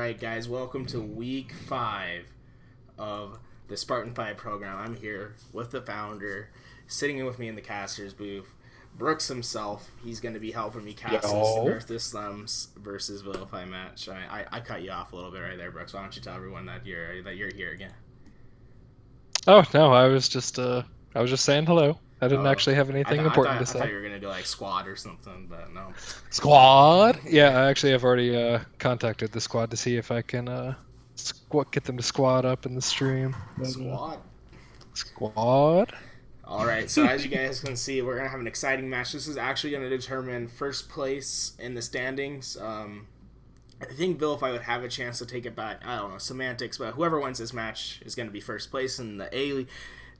right, guys, welcome to week 5 of the Spartan 5 program. I'm here with the founder, sitting in with me in the caster's booth. Brooks himself, he's going to be helping me cast this Yo. Nerf this Slums versus Vilify match. I cut you off a little bit right there, Brooks. Why don't you tell everyone that you're here again? Oh no, I was just saying hello. I didn't Oh, actually have I, th- anything I important to thought I thought say. you were gonna do like squad or something, but no. Squad? Yeah, I actually have already contacted the squad to see if I can get them to squad up in the stream. Squad. Squad? All right, so as you guys can see, we're gonna have an exciting match. This is actually gonna determine first place in the standings. I think Vilify would have a chance to take it back. I don't know semantics, but whoever wins this match is going to be first place in the A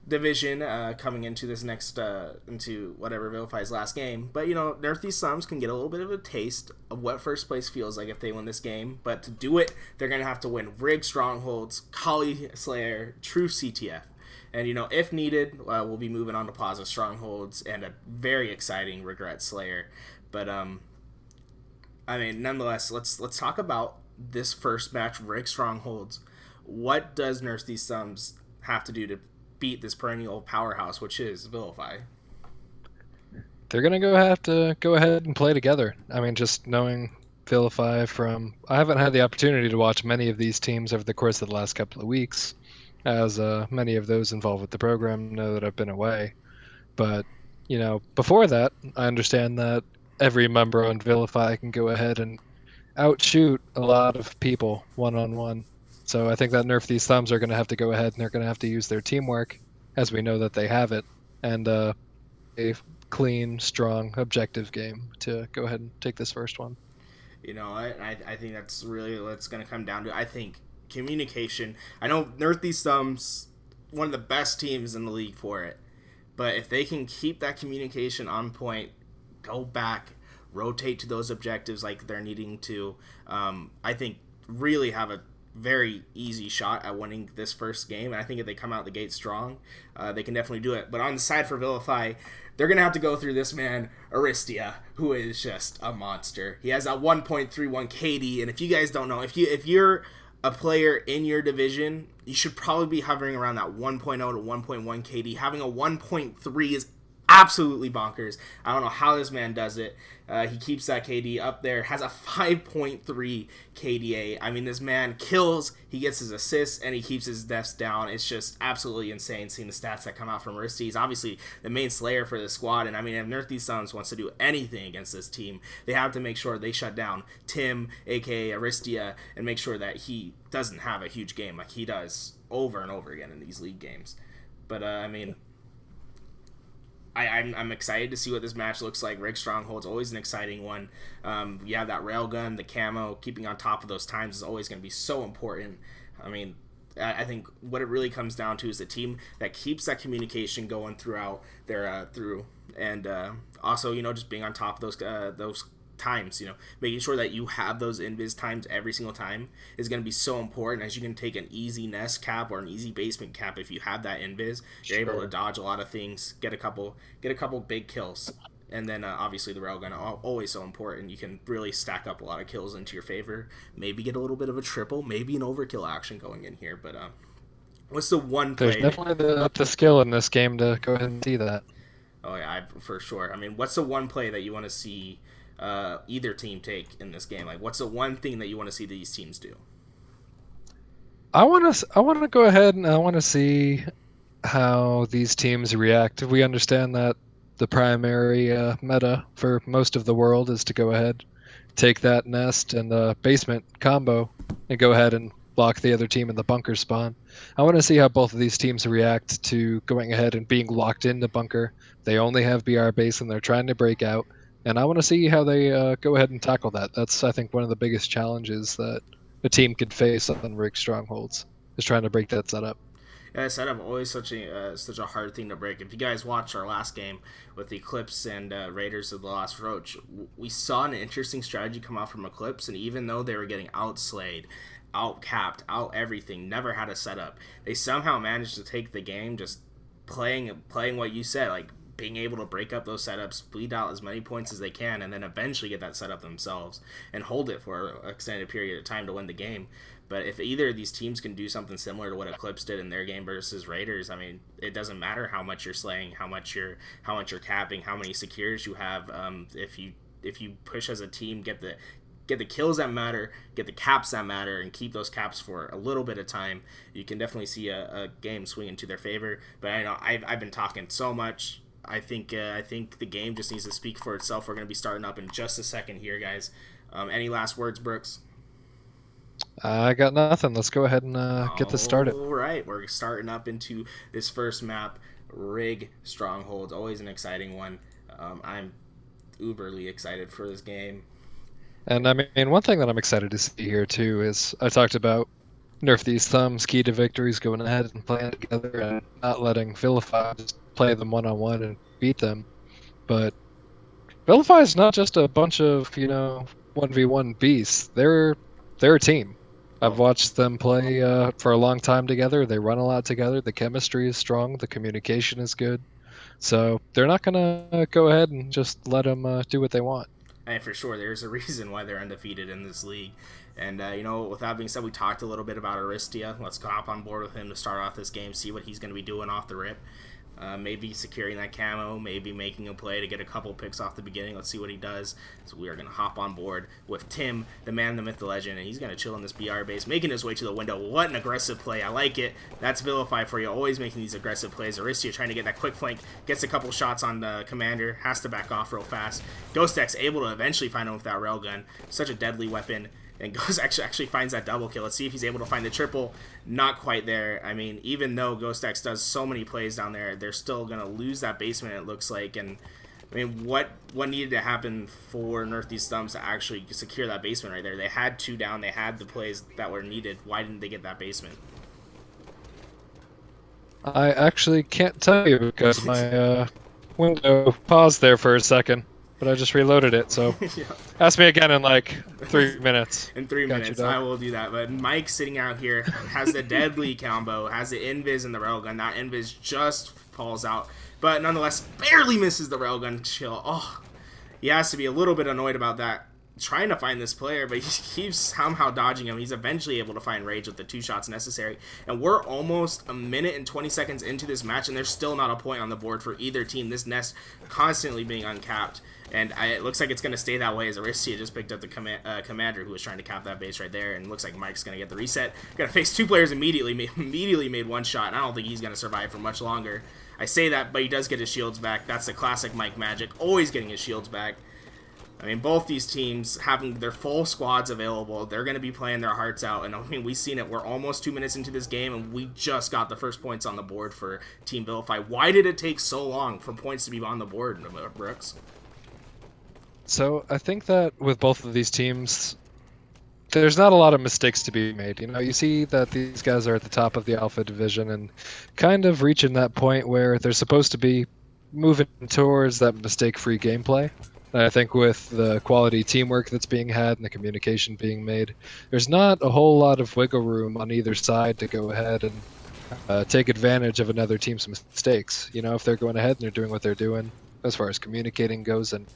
division coming into this next into whatever Vilify's last game. But Nerf these Slums can get a little bit of a taste of what first place feels like if they win this game. But to do it, they're going to have to win Rig Strongholds, Kali Slayer, True CTF. And if needed, we'll be moving on to Plaza Strongholds and a very exciting Regret Slayer. But nonetheless, let's talk about this first match, Rig Strongholds. What does Nurse These Sums have to do to beat this perennial powerhouse, which is Vilify? They're gonna have to go ahead and play together. I mean, just knowing Vilify I haven't had the opportunity to watch many of these teams over the course of the last couple of weeks, as many of those involved with the program know that I've been away. But before that, I understand that every member on Vilify can go ahead and outshoot a lot of people one-on-one. So I think that Nerf these thumbs are going to have to go ahead and they're going to have to use their teamwork, as we know that they have it, and a clean, strong, objective game to go ahead and take this first one. I think that's really what it's going to come down to. I think communication. I know Nerf these Thumbs, one of the best teams in the league for it. But if they can keep that communication on point, go back, rotate to those objectives like they're needing to, I think really have a very easy shot at winning this first game. And I think if they come out the gate strong, they can definitely do it. But on the side for Vilify, they're going to have to go through this man, Aristia, who is just a monster. He has a 1.31 KD. And if you guys don't know, if you're a player in your division, you should probably be hovering around that 1.0 to 1.1 KD. Having a 1.3 is absolutely bonkers. I don't know how this man does it. He keeps that KD up there, has a 5.3 KDA. I mean, this man kills, he gets his assists, and he keeps his deaths down. It's just absolutely insane seeing the stats that come out from Aristi. He's obviously the main slayer for the squad, and I mean, if Nerf These Sons wants to do anything against this team, they have to make sure they shut down Tim, aka Aristia, and make sure that he doesn't have a huge game like he does over and over again in these league games. But, I'm excited to see what this match looks like. Rig Stronghold's always an exciting one. You have that railgun, the camo, keeping on top of those times is always going to be so important. I mean, I think what it really comes down to is a team that keeps that communication going throughout their and also just being on top of those times, making sure that you have those invis times every single time is going to be so important, as you can take an easy nest cap or an easy basement cap. If you have that invis, you're able to dodge a lot of things, get a couple big kills. And then obviously the railgun, always so important. You can really stack up a lot of kills into your favor, maybe get a little bit of a triple, maybe an overkill action going in here. But what's the one There's play definitely the skill in this game to go ahead and see that. oh yeah, for sure. I mean, what's the one play that you want to see either team take in this game? Like, what's the one thing that you want to see these teams do? I want to go ahead and I want to see how these teams react. We understand that the primary meta for most of the world is to go ahead, take that nest and the basement combo, and go ahead and block the other team in the bunker spawn. I want to see how both of these teams react to going ahead and being locked into bunker. They only have BR base and they're trying to break out. And I want to see how they go ahead and tackle that. That's, I think, one of the biggest challenges that a team could face on Rig Strongholds, is trying to break that setup. Yeah, setup always such a hard thing to break. If you guys watched our last game with Eclipse and Raiders of the Lost Roach, we saw an interesting strategy come out from Eclipse, and even though they were getting outslayed, out capped, out everything, never had a setup, they somehow managed to take the game just playing what you said, like being able to break up those setups, bleed out as many points as they can, and then eventually get that setup themselves and hold it for an extended period of time to win the game. But if either of these teams can do something similar to what Eclipse did in their game versus Raiders, I mean, it doesn't matter how much you're slaying, how much you're capping, how many secures you have. If you push as a team, get the kills that matter, get the caps that matter, and keep those caps for a little bit of time, you can definitely see a game swing into their favor. But I know I've been talking so much. I think the game just needs to speak for itself. We're going to be starting up in just a second here, guys. Any last words, Brooks? I got nothing. Let's go ahead and get this started. All right, we're starting up into this first map, Rig Strongholds. Always an exciting one. I'm uberly excited for this game. And I mean, one thing that I'm excited to see here too is I talked about Nerf these thumbs, key to victories, going ahead and playing together and not letting Vilify just play them one-on-one and beat them. But Vilify is not just a bunch of, 1v1 beasts. They're a team. I've watched them play for a long time together. They run a lot together. The chemistry is strong. The communication is good. So they're not going to go ahead and just let them do what they want. And for sure, there's a reason why they're undefeated in this league. And, with that being said, we talked a little bit about Aristia. Let's hop on board with him to start off this game, see what he's going to be doing off the rip. Maybe securing that camo, maybe making a play to get a couple picks off the beginning. Let's see what he does. So we are going to hop on board with Tim, the man, the myth, the legend, and he's going to chill in this BR base, making his way to the window. What an aggressive play. I like it. That's Vilify for you, always making these aggressive plays. Aristia trying to get that quick flank, gets a couple shots on the commander, has to back off real fast. GhostX able to eventually find him with that railgun. Such a deadly weapon. And Ghost actually finds that double kill. Let's see if he's able to find the triple. Not quite there. I mean, even though GhostX does so many plays down there, they're still going to lose that basement, it looks like. And, I mean, what needed to happen for Nerf these thumbs to actually secure that basement right there? They had 2 down. They had the plays that were needed. Why didn't they get that basement? I actually can't tell you because my window paused there for a second. But I just reloaded it, so yeah. Ask me again in like 3 minutes. In 3 minutes, I will do that. But Mike sitting out here has the deadly combo, has the invis in the railgun. That invis just falls out, but nonetheless barely misses the railgun kill. Oh, he has to be a little bit annoyed about that. Trying to find this player, but he keeps somehow dodging him. He's eventually able to find Rage with the 2 shots necessary. And we're almost a minute and 20 seconds into this match, and there's still not a point on the board for either team. This nest constantly being uncapped. And it looks like it's going to stay that way as Aristia just picked up the commander who was trying to cap that base right there. And looks like Mike's going to get the reset. Going to face 2 players immediately made 1 shot. And I don't think he's going to survive for much longer. I say that, but he does get his shields back. That's the classic Mike magic. Always getting his shields back. I mean, both these teams having their full squads available, they're going to be playing their hearts out. And I mean, we've seen it. We're almost 2 minutes into this game, and we just got the first points on the board for Team Vilify. Why did it take so long for points to be on the board, Brooks? So I think that with both of these teams, there's not a lot of mistakes to be made. You see that these guys are at the top of the Alpha division and kind of reaching that point where they're supposed to be moving towards that mistake-free gameplay. And I think with the quality teamwork that's being had and the communication being made, there's not a whole lot of wiggle room on either side to go ahead and take advantage of another team's mistakes. If they're going ahead and they're doing what they're doing as far as communicating goes and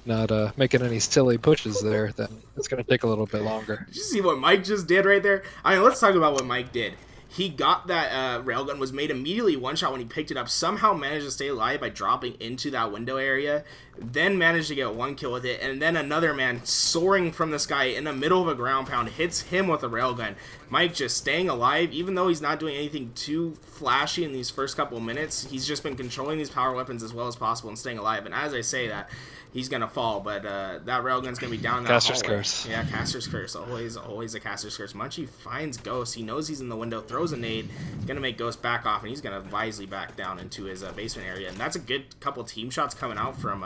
not making any silly pushes there, then it's going to take a little bit longer. Did you see what Mike just did right there? I mean, let's talk about what Mike did. He got that railgun, was made immediately 1 shot when he picked it up, somehow managed to stay alive by dropping into that window area, then managed to get 1 kill with it, and then another man soaring from the sky in the middle of a ground pound hits him with a railgun. Mike just staying alive, even though he's not doing anything too flashy in these first couple minutes. He's just been controlling these power weapons as well as possible and staying alive, and as I say that, he's going to fall, but that railgun's going to be down that Caster's hallway. Curse. Yeah, Caster's Curse. Always a Caster's Curse. Munchie finds Ghost. He knows he's in the window, throws a nade, going to make Ghost back off, and he's going to wisely back down into his basement area. And that's a good couple team shots coming out from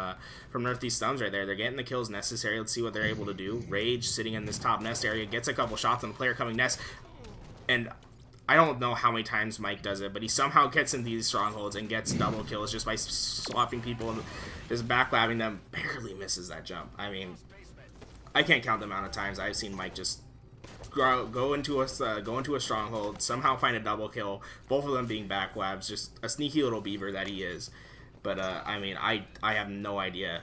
Nerf these thumbs right there. They're getting the kills necessary. Let's see what they're able to do. Rage sitting in this top nest area, gets a couple shots on the player coming nest, and I don't know how many times Mike does it, but he somehow gets into these strongholds and gets double kills just by swapping people and just backlabbing them. Barely misses that jump. I mean, I can't count the amount of times I've seen Mike just go into a stronghold, somehow find a double kill, both of them being backlabs. Just a sneaky little beaver that he is. But I mean, I have no idea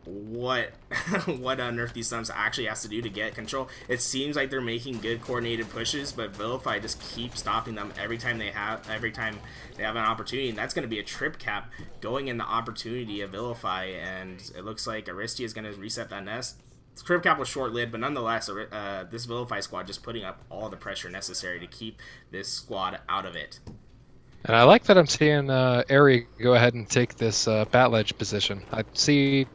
what Nerf these Thumbs actually has to do to get control. It seems like they're making good coordinated pushes, but Vilify just keeps stopping them every time they have an opportunity, and that's going to be a trip cap going in the opportunity of Vilify, and it looks like Aristia is going to reset that nest. Trip cap was short-lived, but nonetheless, this Vilify squad just putting up all the pressure necessary to keep this squad out of it. And I like that I'm seeing Airy go ahead and take this bat ledge position. I see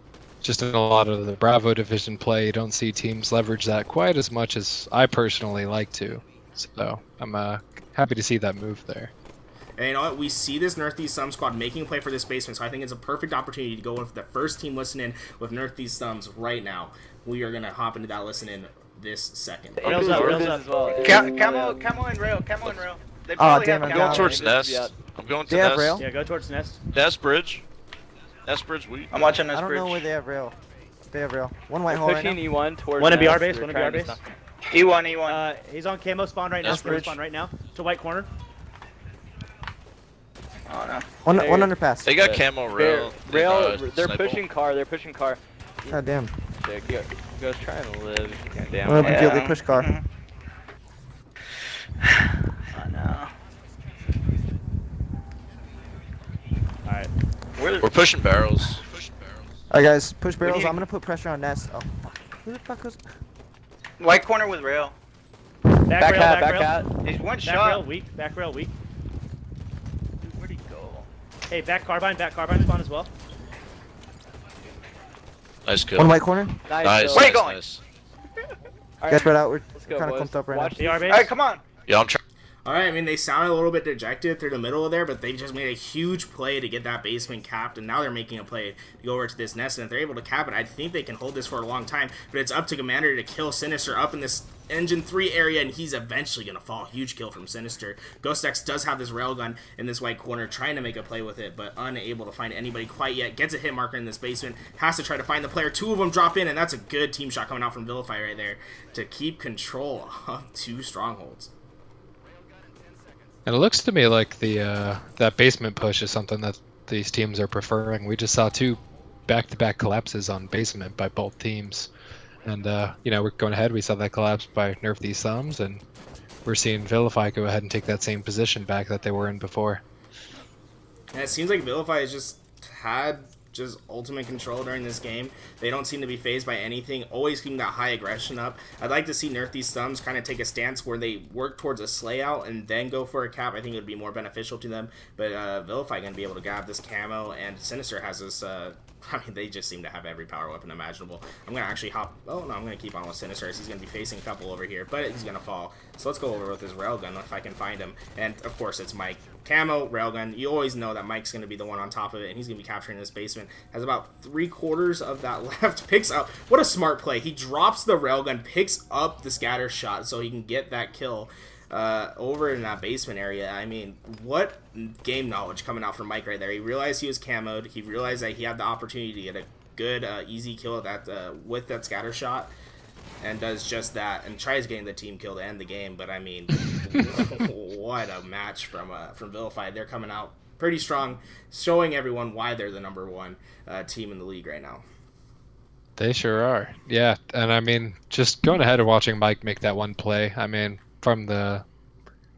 just in a lot of the Bravo division play, you don't see teams leverage that quite as much as I personally like to. So I'm happy to see that move there. And you know what? We see this Nerf These Thumbs squad making a play for this basement, so I think it's a perfect opportunity to go with the first team listening with Nerf These Thumbs right now. We are going to hop into that listen this second. Rails up, rails up. Camo and rail. They Oh, damn, have I'm camo. going towards Nest. I'm going to They have Nest. rail? Yeah, go towards Nest. Nest Bridge. Nest Bridge, we. I'm watching this I don't bridge. know where they have rail. They have rail. One white hole right Pushing now. E1 towards One in BR Nest. base, We're one in trying BR to base. stop him. E1. He's on camo spawn right now. Nest Camo bridge. spawn right now. To white corner. Oh no. One There. underpass. They got camo rail. They're sniper. pushing car. They're pushing car. God damn. Yeah, go try and live if you can. Damn. Well, it. Field, they push car. Oh no. Alright. We're pushing barrels. Alright, guys, push barrels. need- I'm gonna put pressure on Nest. Oh, fuck. Who the fuck was. White corner with rail. Back rail, back back rail. hat. He's one Back rail, shot. weak. Back rail, weak. Where'd he go? Hey, back carbine spawn as well. Nice kill. One white corner. Nice. Where you nice, going? nice. All Guys, right, spread out. We're let's go, kind of boys. clumped up right Watch BR these- base. Alright, come on. Yeah, I'm trying. Alright, I mean, they sounded a little bit dejected through the middle of there, but they just made a huge play to get that basement capped, and now they're making a play to go over to this nest, and if they're able to cap it, I think they can hold this for a long time, but it's up to Commander to kill Sinister up in this Engine 3 area, and he's eventually going to fall. Huge kill from Sinister. Ghost X does have this railgun in this white corner, trying to make a play with it, but unable to find anybody quite yet. Gets a hit marker in this basement, has to try to find the player. Two of them drop in, and that's a good team shot coming out from Vilify right there to keep control of two strongholds. And it looks to me like the that basement push is something that these teams are preferring. We just saw two back-to-back collapses on basement by both teams. And, we're going ahead. We saw that collapse by Nerf These Thumbs, and we're seeing Vilify go ahead and take that same position back that they were in before. And it seems like Vilify has just had just ultimate control during this game. They don't seem to be phased by anything, always keeping that high aggression up. I'd like to see Nerf These Thumbs kind of take a stance where they work towards a slay out and then go for a cap. I think it would be more beneficial to them. But Vilify going to be able to grab this camo, and Sinister has this... I mean, they just seem to have every power weapon imaginable. I'm going to actually hop... Oh, no, I'm going to keep on with Sinister as he's going to be facing a couple over here, but he's going to fall. So let's go over with his railgun if I can find him. And, of course, it's Mike. Camo, railgun. You always know that Mike's going to be the one on top of it, and he's going to be capturing this basement. Has about 3/4 of that left. Picks up... What a smart play. He drops the railgun, picks up the scatter shot so he can get that kill over in that basement area. I mean, what game knowledge coming out from Mike right there. He realized he was camoed. He realized that he had the opportunity to get a good, easy kill at that with that scatter shot, and does just that and tries getting the team kill to end the game. But I mean, what a match from Vilify. They're coming out pretty strong, showing everyone why they're the #1 team in the league right now. They sure are. Yeah, and I mean, just going ahead and watching Mike make that one play, I mean, from the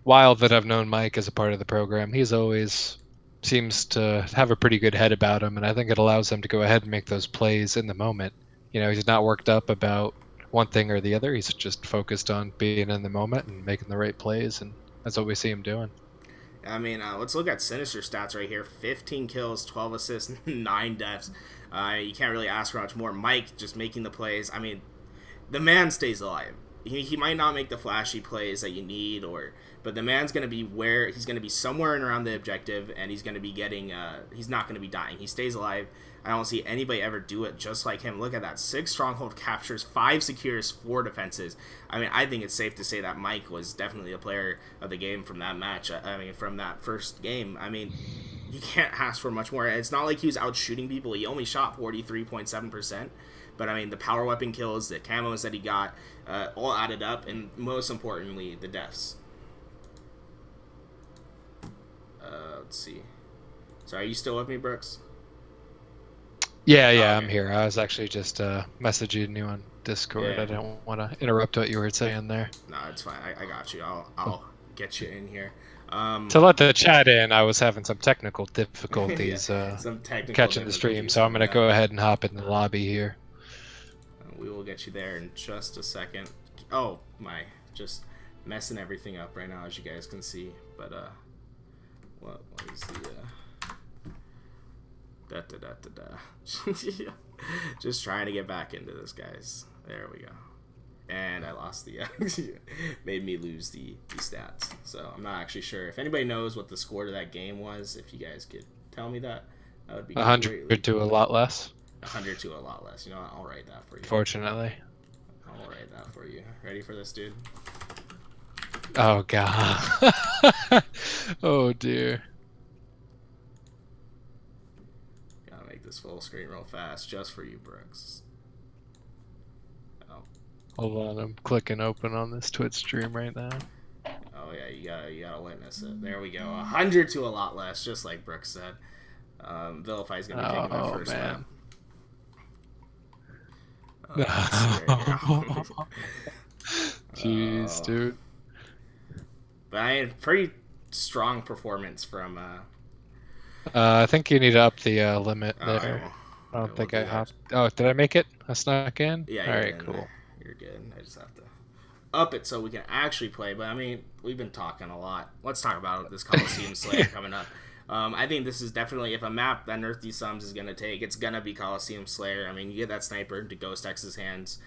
while that I've known Mike as a part of the program, he's always seems to have a pretty good head about him, and I think it allows him to go ahead and make those plays in the moment. He's not worked up about one thing or the other. He's just focused on being in the moment and making the right plays, and that's what we see him doing. I mean, let's look at Sinister stats right here. 15 kills, 12 assists, 9 deaths. You can't really ask for much more. Mike just making the plays. I mean, the man stays alive. He might not make the flashy plays that you need, but the man's going to be he's going to be somewhere and around the objective, and he's going to be getting, he's not going to be dying. He stays alive. I don't see anybody ever do it just like him. Look at that. 6 stronghold captures, 5 secures, 4 defenses. I mean, I think it's safe to say that Mike was definitely a player of the game from that match. I mean, from that first game. I mean, you can't ask for much more. It's not like he was out shooting people. He only shot 43.7%. But, I mean, the power weapon kills, the camos that he got, all added up, and most importantly, the deaths. Let's see. So are you still with me, Brooks? Yeah, Okay. I'm here. I was actually just messaging you on Discord. Yeah. I didn't want to interrupt what you were saying there. No, it's fine. I got you. I'll get you in here. To let the chat in, I was having some technical difficulties some technical catching the stream, difficulties so I'm going to coming go up. ahead and hop in the lobby here. We will get you there in just a second. Oh my, just messing everything up right now, as you guys can see. But what is the just trying to get back into this, guys. There we go. And I lost the made me lose the stats. So I'm not actually sure if anybody knows what the score to that game was. If you guys could tell me that, that would be 100 to a lot less. 100 to a lot less. You know what? I'll write that for you. Fortunately. I'll write that for you. Ready for this, dude? Oh god. Oh dear. Gotta make this full screen real fast just for you, Brooks. Oh. Hold on, I'm clicking open on this Twitch stream right now. Oh yeah, you gotta witness it. There we go. 100 to a lot less, just like Brooks said. Vilify's gonna be taking that first lap. Jeez, dude. But I had pretty strong performance from. I think you need to up the limit I there. I don't think will I do that. hopped. Oh, did I make it? I snuck in? Yeah, All you're right, in cool. there. You're good. I just have to up it so we can actually play. But I mean, we've been talking a lot. Let's talk about this Coliseum Slayer coming up. I think this is definitely, if a map that Nerf These Sums is going to take, it's going to be Coliseum Slayer. I mean, you get that sniper into Ghost X's hands.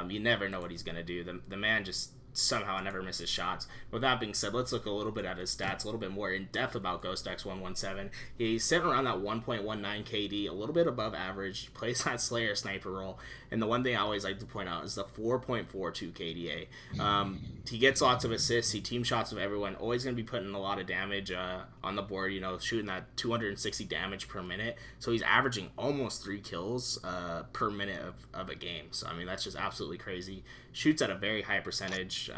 You never know what he's going to do. The man just somehow never misses shots. With that being said, let's look a little bit at his stats, a little bit more in depth about Ghost X 117. He's sitting around that 1.19 KD, a little bit above average, plays that Slayer sniper role, and the one thing I always like to point out is the 4.42 KDA. He gets lots of assists, he team shots with everyone, always going to be putting a lot of damage on the board, you know, shooting that 260 damage per minute, so he's averaging almost 3 kills per minute of a game. So I mean, that's just absolutely crazy. Shoots at a very high percentage.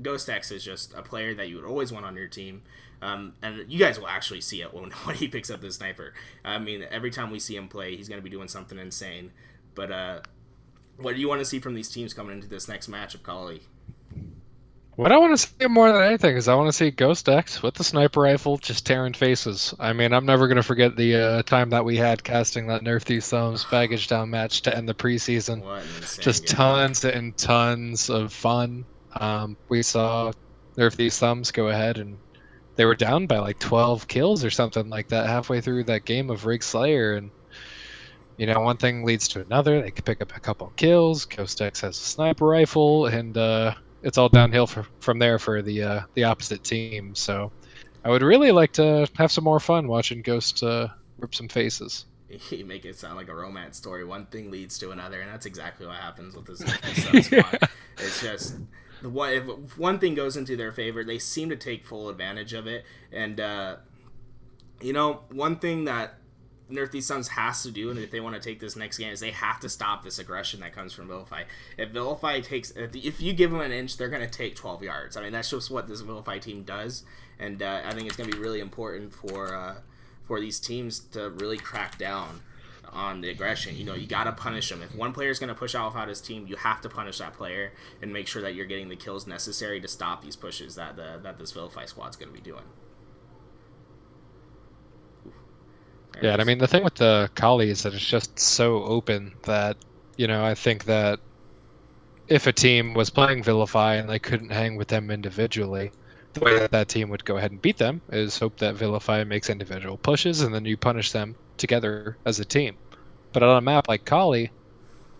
Ghost X is just a player that you would always want on your team, and you guys will actually see it when he picks up the sniper. I mean, every time we see him play, he's going to be doing something insane. But what do you want to see from these teams coming into this next match of Kali? What I want to see more than anything is I want to see Ghost X with the sniper rifle just tearing faces. I mean, I'm never going to forget the time that we had casting that Nerf These Thumbs baggage down match to end the preseason. What an insane Just game. tons and tons of fun. We saw Nerf These Thumbs go ahead and they were down by like 12 kills or something like that halfway through that game of Rig Slayer. And, you know, one thing leads to another. They could pick up a couple of kills. Ghost X has a sniper rifle, and it's all downhill from there for the opposite team. So I would really like to have some more fun watching Ghost rip some faces. You make it sound like a romance story. One thing leads to another, and that's exactly what happens with this squad. It's just if one thing goes into their favor, they seem to take full advantage of it. And you know, one thing that Nerf These Sons has to do, and if they want to take this next game, is they have to stop this aggression that comes from Vilify. If Vilify takes, if you give them an inch, they're going to take 12 yards. I mean, that's just what this Vilify team does, and I think it's going to be really important for these teams to really crack down on the aggression. You know, you got to punish them. If one player is going to push off out his team, you have to punish that player and make sure that you're getting the kills necessary to stop these pushes that this Vilify squad's going to be doing. Yeah, and I mean, the thing with the Kali is that it's just so open that, you know, I think that if a team was playing Vilify and they couldn't hang with them individually, the way that that team would go ahead and beat them is hope that Vilify makes individual pushes and then you punish them together as a team. But on a map like Kali,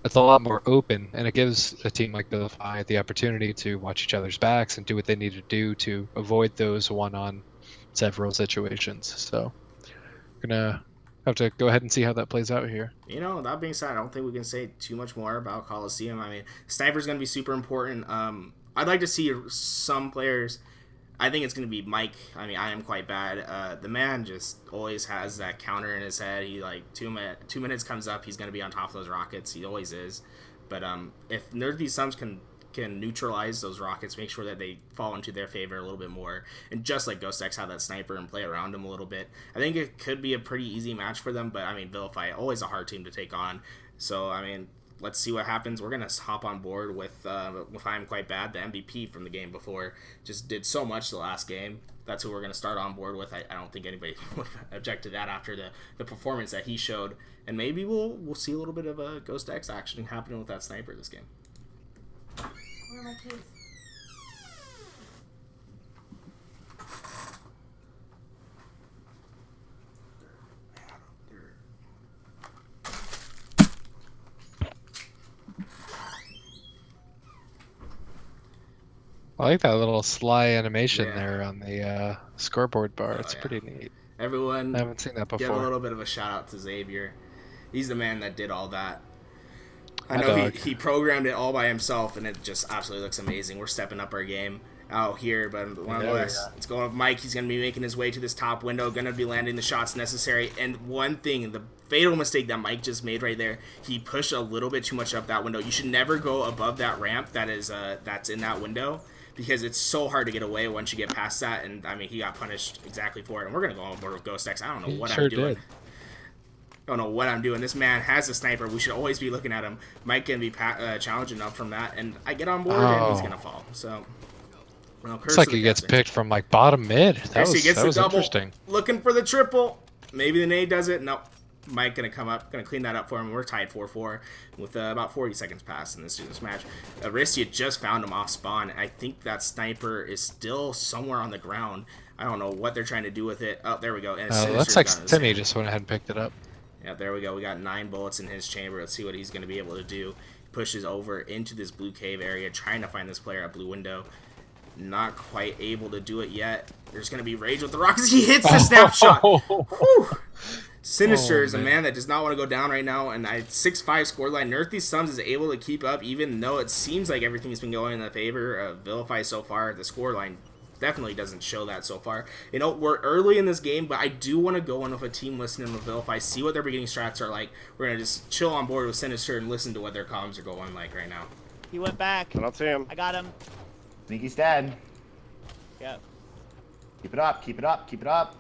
it's a lot more open, and it gives a team like Vilify the opportunity to watch each other's backs and do what they need to do to avoid those one-on-several situations. So gonna have to go ahead and see how that plays out here. You know, that being said, I don't think we can say too much more about Coliseum. I mean, sniper's going to be super important. I'd like to see some players. I think it's going to be Mike. I mean, I am quite bad. The man just always has that counter in his head. He, like, 2 minutes comes up, he's going to be on top of those rockets. He always is. But if Nerf These Sums can can neutralize those rockets, make sure that they fall into their favor a little bit more, and just like Ghost X have that sniper and play around him a little bit, I think it could be a pretty easy match for them. But I mean, Vilify, always a hard team to take on. So I mean, let's see what happens. We're gonna hop on board with I'm Quite Bad, the MVP from the game before, just did so much the last game. That's who we're gonna start on board with. I don't think anybody would object to that after the performance that he showed, and maybe we'll see a little bit of a Ghost X action happening with that sniper this game. Where are my kids? I like that little sly animation Yeah. there on the scoreboard bar. It's yeah. pretty neat. Everyone, I haven't seen that give a before. little bit of a shout out to Xavier. He's the man that did all that. I My know dog. he programmed it all by himself, and it just absolutely looks amazing. We're stepping up our game out here, but nonetheless, it's going with Mike. He's going to be making his way to this top window, going to be landing the shots necessary. And one thing, the fatal mistake that Mike just made right there, he pushed a little bit too much up that window. You should never go above that ramp that is that's in that window, because it's so hard to get away once you get past that. And I mean, he got punished exactly for it. And we're going to go on board with Ghost X. I don't know He what sure I'm doing. did. Don't know what I'm doing. This man has a sniper. We should always be looking at him. Mike can be challenging up from that, and I get on board, and he's gonna fall. So, well, Looks like he gets picked from like bottom mid. That He gets the was double. interesting. Looking for the triple. Maybe the nade does it. Nope. Mike gonna come up, gonna clean that up for him. We're tied 4-4 with about 40 seconds passed in this match. Aristia just found him off spawn. I think that sniper is still somewhere on the ground. I don't know what they're trying to do with it. Oh, there we go. And Looks like Timmy just went ahead and picked it up. Yeah, there we go. We got 9 bullets in his chamber. Let's see what he's going to be able to do. He pushes over into this blue cave area, trying to find this player at blue window. Not quite able to do it yet. There's going to be rage with the rockets. He hits the snapshot. Whew. Sinister is a man that does not want to go down right now. And 6-5 scoreline. Nerf these Sums is able to keep up, even though it seems like everything has been going in the favor of Vilify so far. The scoreline definitely doesn't show that so far. You know, we're early in this game, but I do want to go in with a team listening with Vilify, see what their beginning strats are like. We're going to just chill on board with Sinister and listen to what their comms are going like right now. He went back. I don't see him. I got him. Sneaky's dead. Yep. Keep it up, keep it up, keep it up.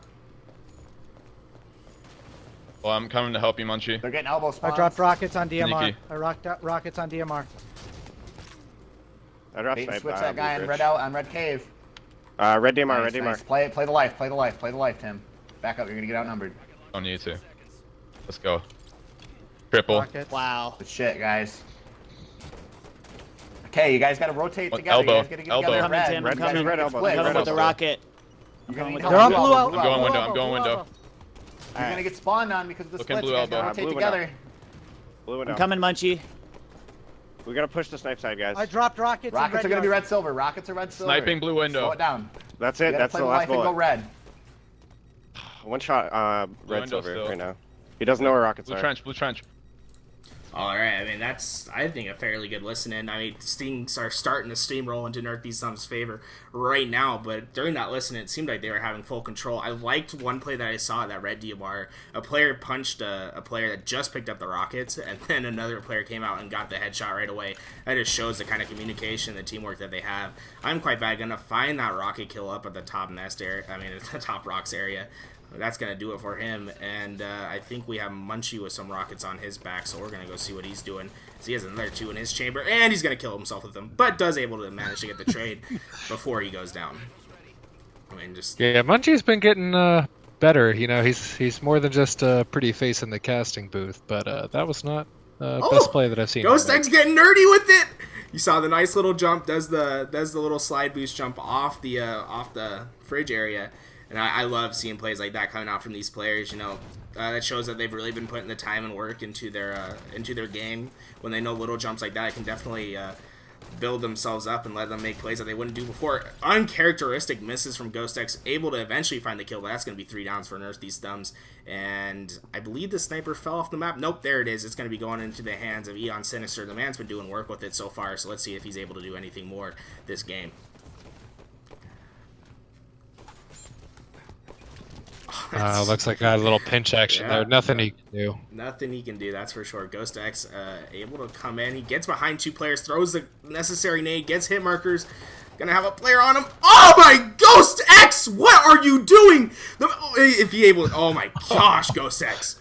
Well, I'm coming to help you, Munchie. They're getting elbow spawns. I dropped rockets on DMR. Sneaky. I rocked out rockets on DMR. I dropped Bait and snipe switch that guy on Blue red Bridge. out on red cave. Red DMR, Nice, red nice. DMR. Play the life, play the life, play the life, play the life, Tim. Back up, you're gonna get outnumbered. Don't need to. Let's go. Triple. Rockets. Wow. Good shit, guys. Okay, you guys gotta rotate What, together. elbow, You guys gotta get elbow. together. Coming, Red. Tim, You I'm guys coming. gotta Red get elbow, split. red Coming with the elbow. rocket. You're gonna need They're They're on blue blue elbow, out. blue I'm going elbow. window, I'm going window. You're gonna get spawned on because of the Looking splits. blue You guys gotta elbow. rotate Blue window. together. Blue window. I'm coming, Munchie. We gotta push the snipe side, guys. I dropped rockets. in Rockets red are gonna be yard. red silver. Rockets are red silver. Sniping blue Slow window. it down. That's You it. gotta That's play the the last life and go bullet. red. One shot, red window silver still. right now. He doesn't know where rockets Blue are. trench, blue trench. All right, I mean, that's, I think, a fairly good listen in. I mean, things are starting to steamroll into Nerf Sum's favor right now, but during that listen, it seemed like they were having full control. I liked one play that I saw at that red DMR. A player punched a player that just picked up the rockets, and then another player came out and got the headshot right away. That just shows the kind of communication, the teamwork that they have. I'm Quite Bad gonna find that rocket kill up at the top nest area, I mean, at the top rocks area. That's going to do it for him, and I think we have Munchie with some rockets on his back, so we're going to go see what he's doing. So he has another 2 in his chamber, and he's going to kill himself with them, but does able to manage to get the trade before he goes down. I mean, just... Yeah, Munchie's been getting better. You know, he's more than just a pretty face in the casting booth, but that was not best play that I've seen. Ghost X getting nerdy with it! You saw the nice little jump, does the little slide boost jump off the fridge area. And I love seeing plays like that coming out from these players. You know, that shows that they've really been putting the time and work into their game. When they know little jumps like that, it can definitely build themselves up and let them make plays that they wouldn't do before. Uncharacteristic misses from Ghost X, able to eventually find the kill, but that's going to be 3 downs for Nerf these thumbs. And I believe the sniper fell off the map. Nope, there it is. It's going to be going into the hands of Eon Sinister. The man's been doing work with it so far, so let's see if he's able to do anything more this game. Looks like got a little pinch action Yeah. there. Nothing he can do. Nothing he can do, that's for sure. Ghost X able to come in. He gets behind 2 players, throws the necessary nade, gets hit markers. Gonna have a player on him. Oh my Ghost X! What are you doing? If he able, oh my gosh, Ghost X.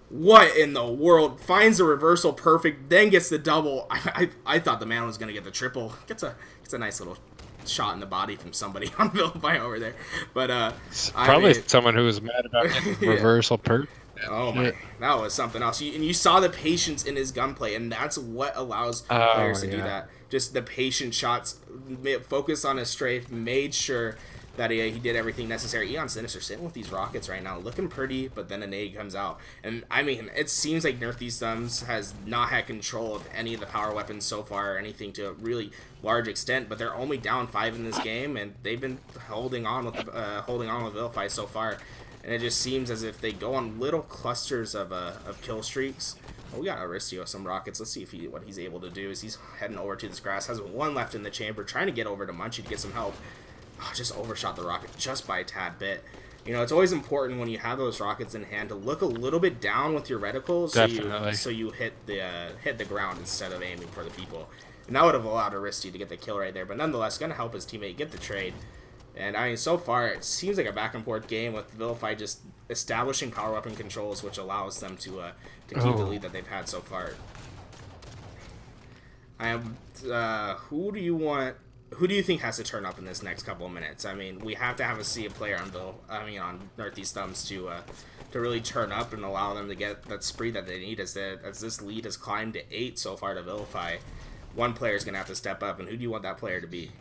What in the world? Finds the reversal perfect, then gets the double. I thought the man was gonna get the triple. Gets a nice little shot in the body from somebody on Vilify over there. But Probably someone who was mad about getting reversal per. Oh my, that was something else. And you saw the patience in his gunplay, and that's what allows players to do that. Just the patient shots, focus on his strafe, made sure that he did everything necessary. Eon Sinister sitting with these rockets right now, looking pretty, but then a nade comes out. And I mean, it seems like Nerf These Thumbs has not had control of any of the power weapons so far, or anything to a really large extent, but they're only down 5 in this game, and they've been holding on with Vilify so far. And it just seems as if they go on little clusters of kill streaks. Oh, we got Aristio some rockets. Let's see if what he's able to do. As he's heading over to this grass, has 1 left in the chamber, trying to get over to Munchie to get some help. Oh, just overshot the rocket just by a tad bit. You know, it's always important when you have those rockets in hand to look a little bit down with your reticles, so you hit the ground instead of aiming for the people. And that would have allowed Aristio to get the kill right there. But nonetheless, gonna help his teammate get the trade. And I mean, so far it seems like a back and forth game with Vilify just establishing power weapon controls, which allows them to keep the lead that they've had so far. Who do you think has to turn up in this next couple of minutes? I mean, we have to have a player on Nerf These Thumbs to really turn up and allow them to get that spree that they need as this lead has climbed to 8 so far to Vilify. One player is gonna have to step up, and who do you want that player to be?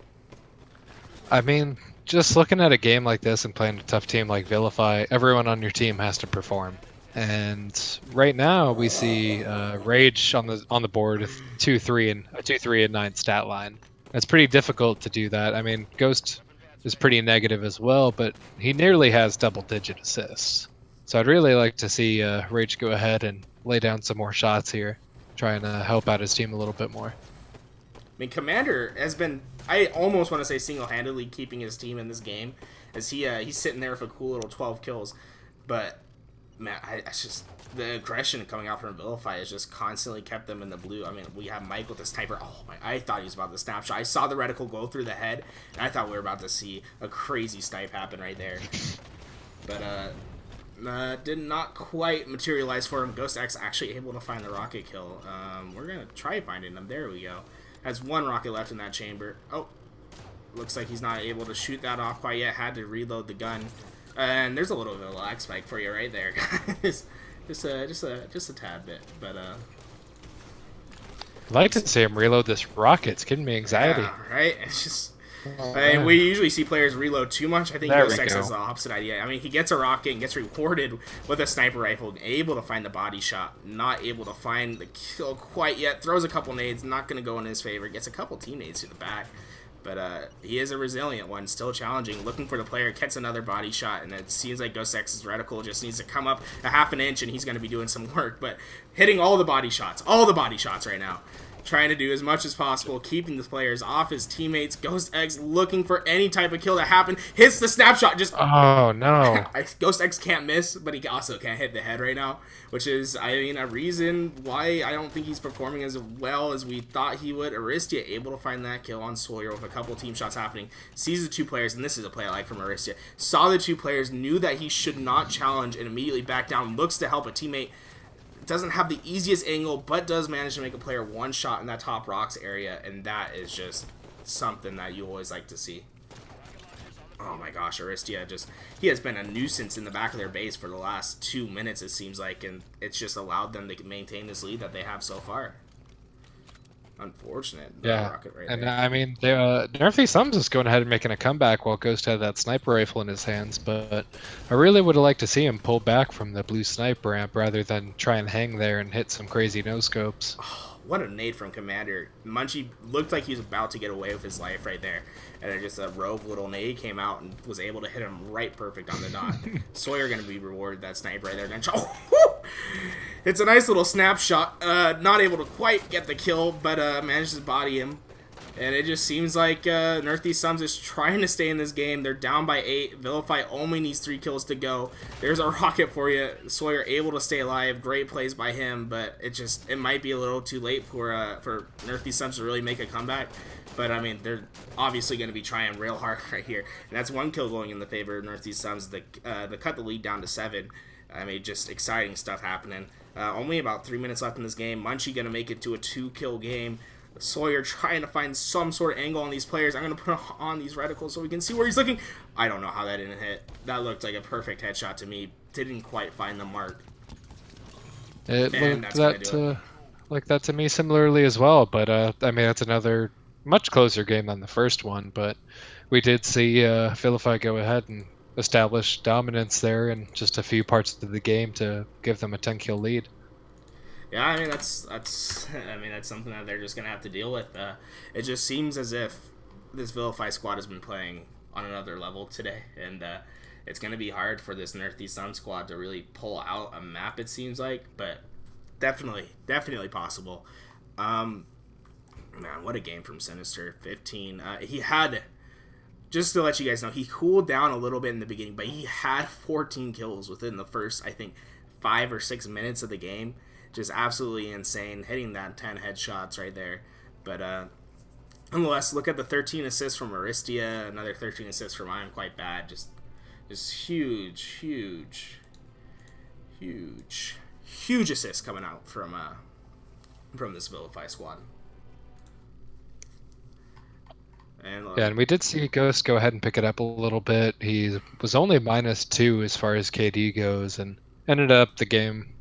I mean, just looking at a game like this and playing a tough team like Vilify, everyone on your team has to perform. And right now we see Rage on the board with 2-3 and 9 stat line. It's pretty difficult to do that. I mean, Ghost is pretty negative as well, but he nearly has double-digit assists. So I'd really like to see Rage go ahead and lay down some more shots here, trying to help out his team a little bit more. I mean, Commander has been, I almost want to say single-handedly keeping his team in this game, as he's sitting there with a cool little 12 kills. But man, it's just the aggression coming out from Vilify has just constantly kept them in the blue. I mean, we have Mike with the sniper. Oh my! I thought he was about to snapshot. I saw the reticle go through the head, and I thought we were about to see a crazy snipe happen right there. But did not quite materialize for him. Ghost X actually able to find the rocket kill. We're gonna try finding them. There we go. Has 1 rocket left in that chamber. Oh, looks like he's not able to shoot that off quite yet. Had to reload the gun. And there's a little bit of a lag spike for you right there, guys. just a tad bit, but I'd like to see him reload this rocket. It's giving me anxiety. Yeah, right? It's just I mean, we usually see players reload too much. I think Ghost X has the opposite idea. I mean, he gets a rocket and gets rewarded with a sniper rifle, able to find the body shot, not able to find the kill quite yet. Throws a couple nades, not going to go in his favor. Gets a couple team nades to the back. But he is a resilient one, still challenging, looking for the player, gets another body shot, and it seems like Ghost X's reticle just needs to come up a half an inch, and he's going to be doing some work. But hitting all the body shots right now. Trying to do as much as possible, keeping the players off his teammates. Ghost X looking for any type of kill to happen. Hits the snapshot. Just oh no! Ghost X can't miss, but he also can't hit the head right now, which is, I mean, a reason why I don't think he's performing as well as we thought he would. Aristia able to find that kill on Sawyer with a couple team shots happening. Sees the 2 players, and this is a play I like from Aristia. Saw the 2 players, knew that he should not challenge, and immediately back down. Looks to help a teammate. Doesn't have the easiest angle, but does manage to make a player 1 shot in that top rocks area, and that is just something that you always like to see. Oh my gosh, Aristia he has been a nuisance in the back of their base for the last 2 minutes, it seems like, and it's just allowed them to maintain this lead that they have so far. Unfortunate. Yeah, rocket right and there. I mean, Nerf These Thumbs is going ahead and making a comeback while Ghost had that sniper rifle in his hands, but I really would have liked to see him pull back from the blue sniper ramp rather than try and hang there and hit some crazy no-scopes. Oh, what a nade from Commander. Munchie looked like he was about to get away with his life right there, and then just a rogue little nade came out and was able to hit him right perfect on the dot. Sawyer going to be rewarded that sniper right there. Then, it's a nice little snapshot. Not able to quite get the kill, but manages to body him. And it just seems like Nerf These Sums is trying to stay in this game. They're down by 8. Vilify only needs 3 kills to go. There's a rocket for you. Sawyer able to stay alive. Great plays by him, but it might be a little too late for Nerf These Sums to really make a comeback. But I mean, they're obviously going to be trying real hard right here. And that's 1 kill going in the favor of Nerf These Sums. They cut the lead down to 7. I mean, just exciting stuff happening. Only about 3 minutes left in this game. Munchie going to make it to a 2-kill game. Sawyer trying to find some sort of angle on these players. I'm going to put on these reticles so we can see where he's looking. I don't know how that didn't hit. That looked like a perfect headshot to me. Didn't quite find the mark. It looked like that to me similarly as well. But, I mean, it's another much closer game than the first one. But we did see Vilify go ahead and establish dominance there in just a few parts of the game to give them a 10-kill lead. Yeah, I mean that's something that they're just gonna have to deal with. It just seems as if this Vilify squad has been playing on another level today, and it's gonna be hard for this Nerf These Sun squad to really pull out a map. It seems like, but definitely possible. Man, what a game from Sinister. 15. He had, just to let you guys know, he cooled down a little bit in the beginning, but he had 14 kills within the first, I think, 5 or 6 minutes of the game. Just absolutely insane, hitting that 10 headshots right there. But nonetheless, look at the 13 assists from Aristia, another 13 assists from I Am Quite Bad. Just huge assists coming out from this Vilify squad. And we did see Ghost go ahead and pick it up a little bit. He was only -2 as far as KD goes, and ended the game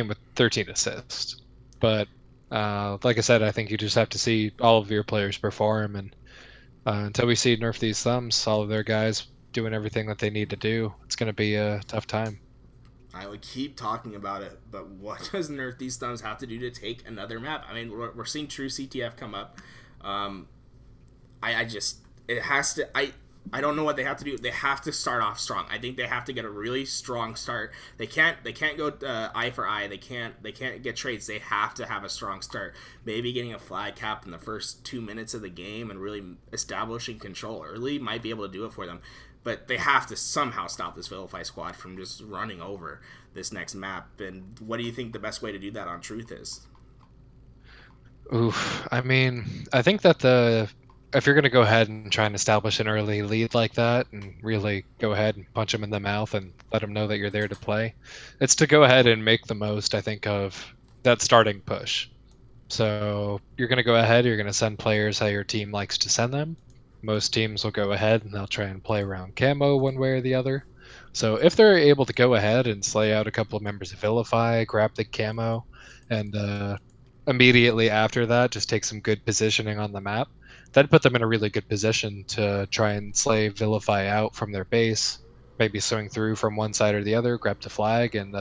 with 13 assists. But like I said, I think you just have to see all of your players perform, and until we see Nerf These Thumbs, all of their guys doing everything that they need to do, it's going to be a tough time. I would keep talking about it, but what does Nerf These Thumbs have to do to take another map? I mean, we're seeing True CTF come up. I don't know what they have to do. They have to start off strong. I think they have to get a really strong start. They can't go eye for eye. They can't get trades. They have to have a strong start. Maybe getting a flag cap in the first 2 minutes of the game and really establishing control early might be able to do it for them. But they have to somehow stop this Vilify squad from just running over this next map. And what do you think the best way to do that on Truth is? Oof. I mean, I think that if you're going to go ahead and try and establish an early lead like that and really go ahead and punch them in the mouth and let them know that you're there to play, it's to go ahead and make the most, I think, of that starting push. So you're going to go ahead, you're going to send players how your team likes to send them. Most teams will go ahead and they'll try and play around camo one way or the other. So if they're able to go ahead and slay out a couple of members of Vilify, grab the camo, and immediately after that just take some good positioning on the map, that'd put them in a really good position to try and slay Vilify out from their base, maybe swing through from one side or the other, grab the flag, and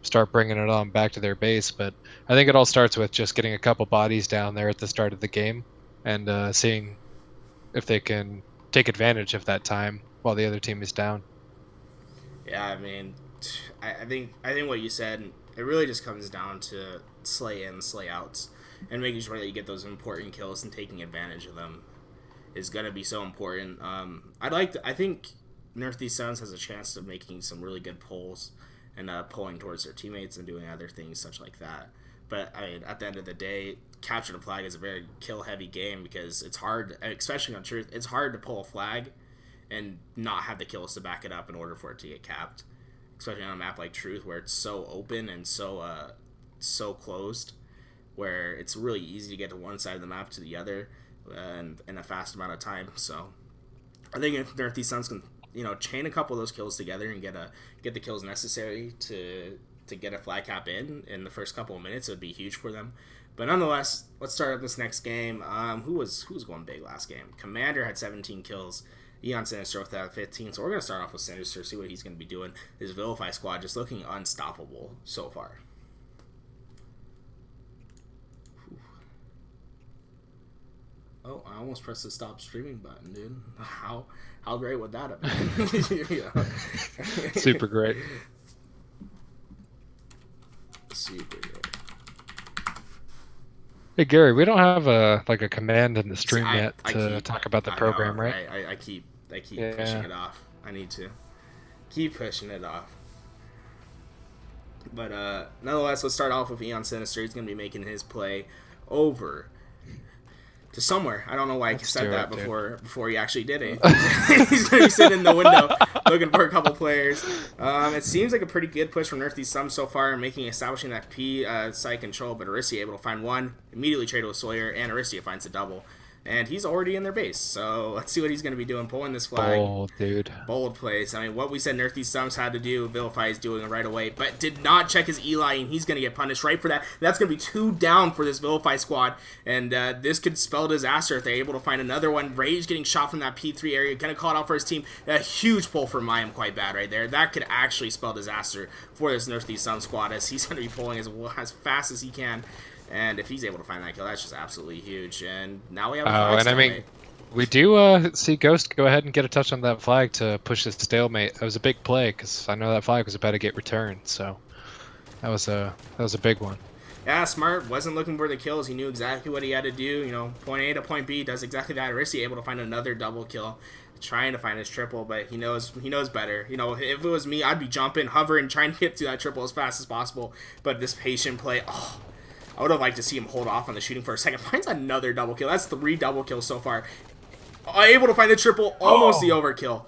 start bringing it on back to their base. But I think it all starts with just getting a couple bodies down there at the start of the game and seeing if they can take advantage of that time while the other team is down. Yeah, I mean, I think what you said, it really just comes down to slay in, slay outs, and making sure that you get those important kills and taking advantage of them is going to be so important. I think Nerf These Suns has a chance of making some really good pulls and pulling towards their teammates and doing other things such like that. But I mean, at the end of the day, capture the flag is a very kill-heavy game because it's hard, especially on Truth, it's hard to pull a flag and not have the kills to back it up in order for it to get capped. Especially on a map like Truth where it's so open and so closed, where it's really easy to get to one side of the map to the other and in a fast amount of time. So I think if Nerf These Suns can, chain a couple of those kills together and get the kills necessary to get a flag cap in the first couple of minutes, it would be huge for them. But nonetheless, let's start up this next game. Who was going big last game? Commander had 17 kills. Eon Sinister with that 15. So we're going to start off with Sinister, see what he's going to be doing. His Vilify squad just looking unstoppable so far. Oh, I almost pressed the stop streaming button, dude. How great would that have been? Super great. Super great. Hey Gary, we don't have a command in the stream I- yet I to keep- talk about the I know, program, right? I keep Yeah. pushing it off. I need to keep pushing it off. But nonetheless, let's start off with Eon Sinister. He's going to be making his play over to somewhere. I don't know why I said that before he actually did it. He's going to be sitting in the window looking for a couple players. It seems like a pretty good push from Nerf these Sums so far, establishing that P side control, but Aristia able to find one, immediately trade with Sawyer, and Aristia finds a double. And he's already in their base, so let's see what he's going to be doing, pulling this flag. Bold, dude. Bold plays. I mean, what we said Nerf these Sums had to do, Vilify is doing it right away, but did not check his Eli, and he's going to get punished right for that. That's going to be 2 down for this Vilify squad, and this could spell disaster if they're able to find another one. Rage getting shot from that P3 area, going to call it out for his team. A huge pull for Mayim, quite bad right there. That could actually spell disaster for this Nerf these Sums squad, as he's going to be pulling as fast as he can. And if he's able to find that kill, that's just absolutely huge. And now we have a flag and I mean, stalemate. we do see Ghost go ahead and get a touch on that flag to push this stalemate. That was a big play because I know that flag was about to get returned. So that was a big one. Yeah, smart. Wasn't looking for the kills. He knew exactly what he had to do. You know, point A to point B, does exactly that. Arissi able to find another double kill, trying to find his triple, but he knows better. You know, if it was me, I'd be jumping, hovering, trying to get to that triple as fast as possible. But this patient play, I would have liked to see him hold off on the shooting for a second. Finds another double kill. That's 3 double kills so far. Able to find the triple, almost the overkill.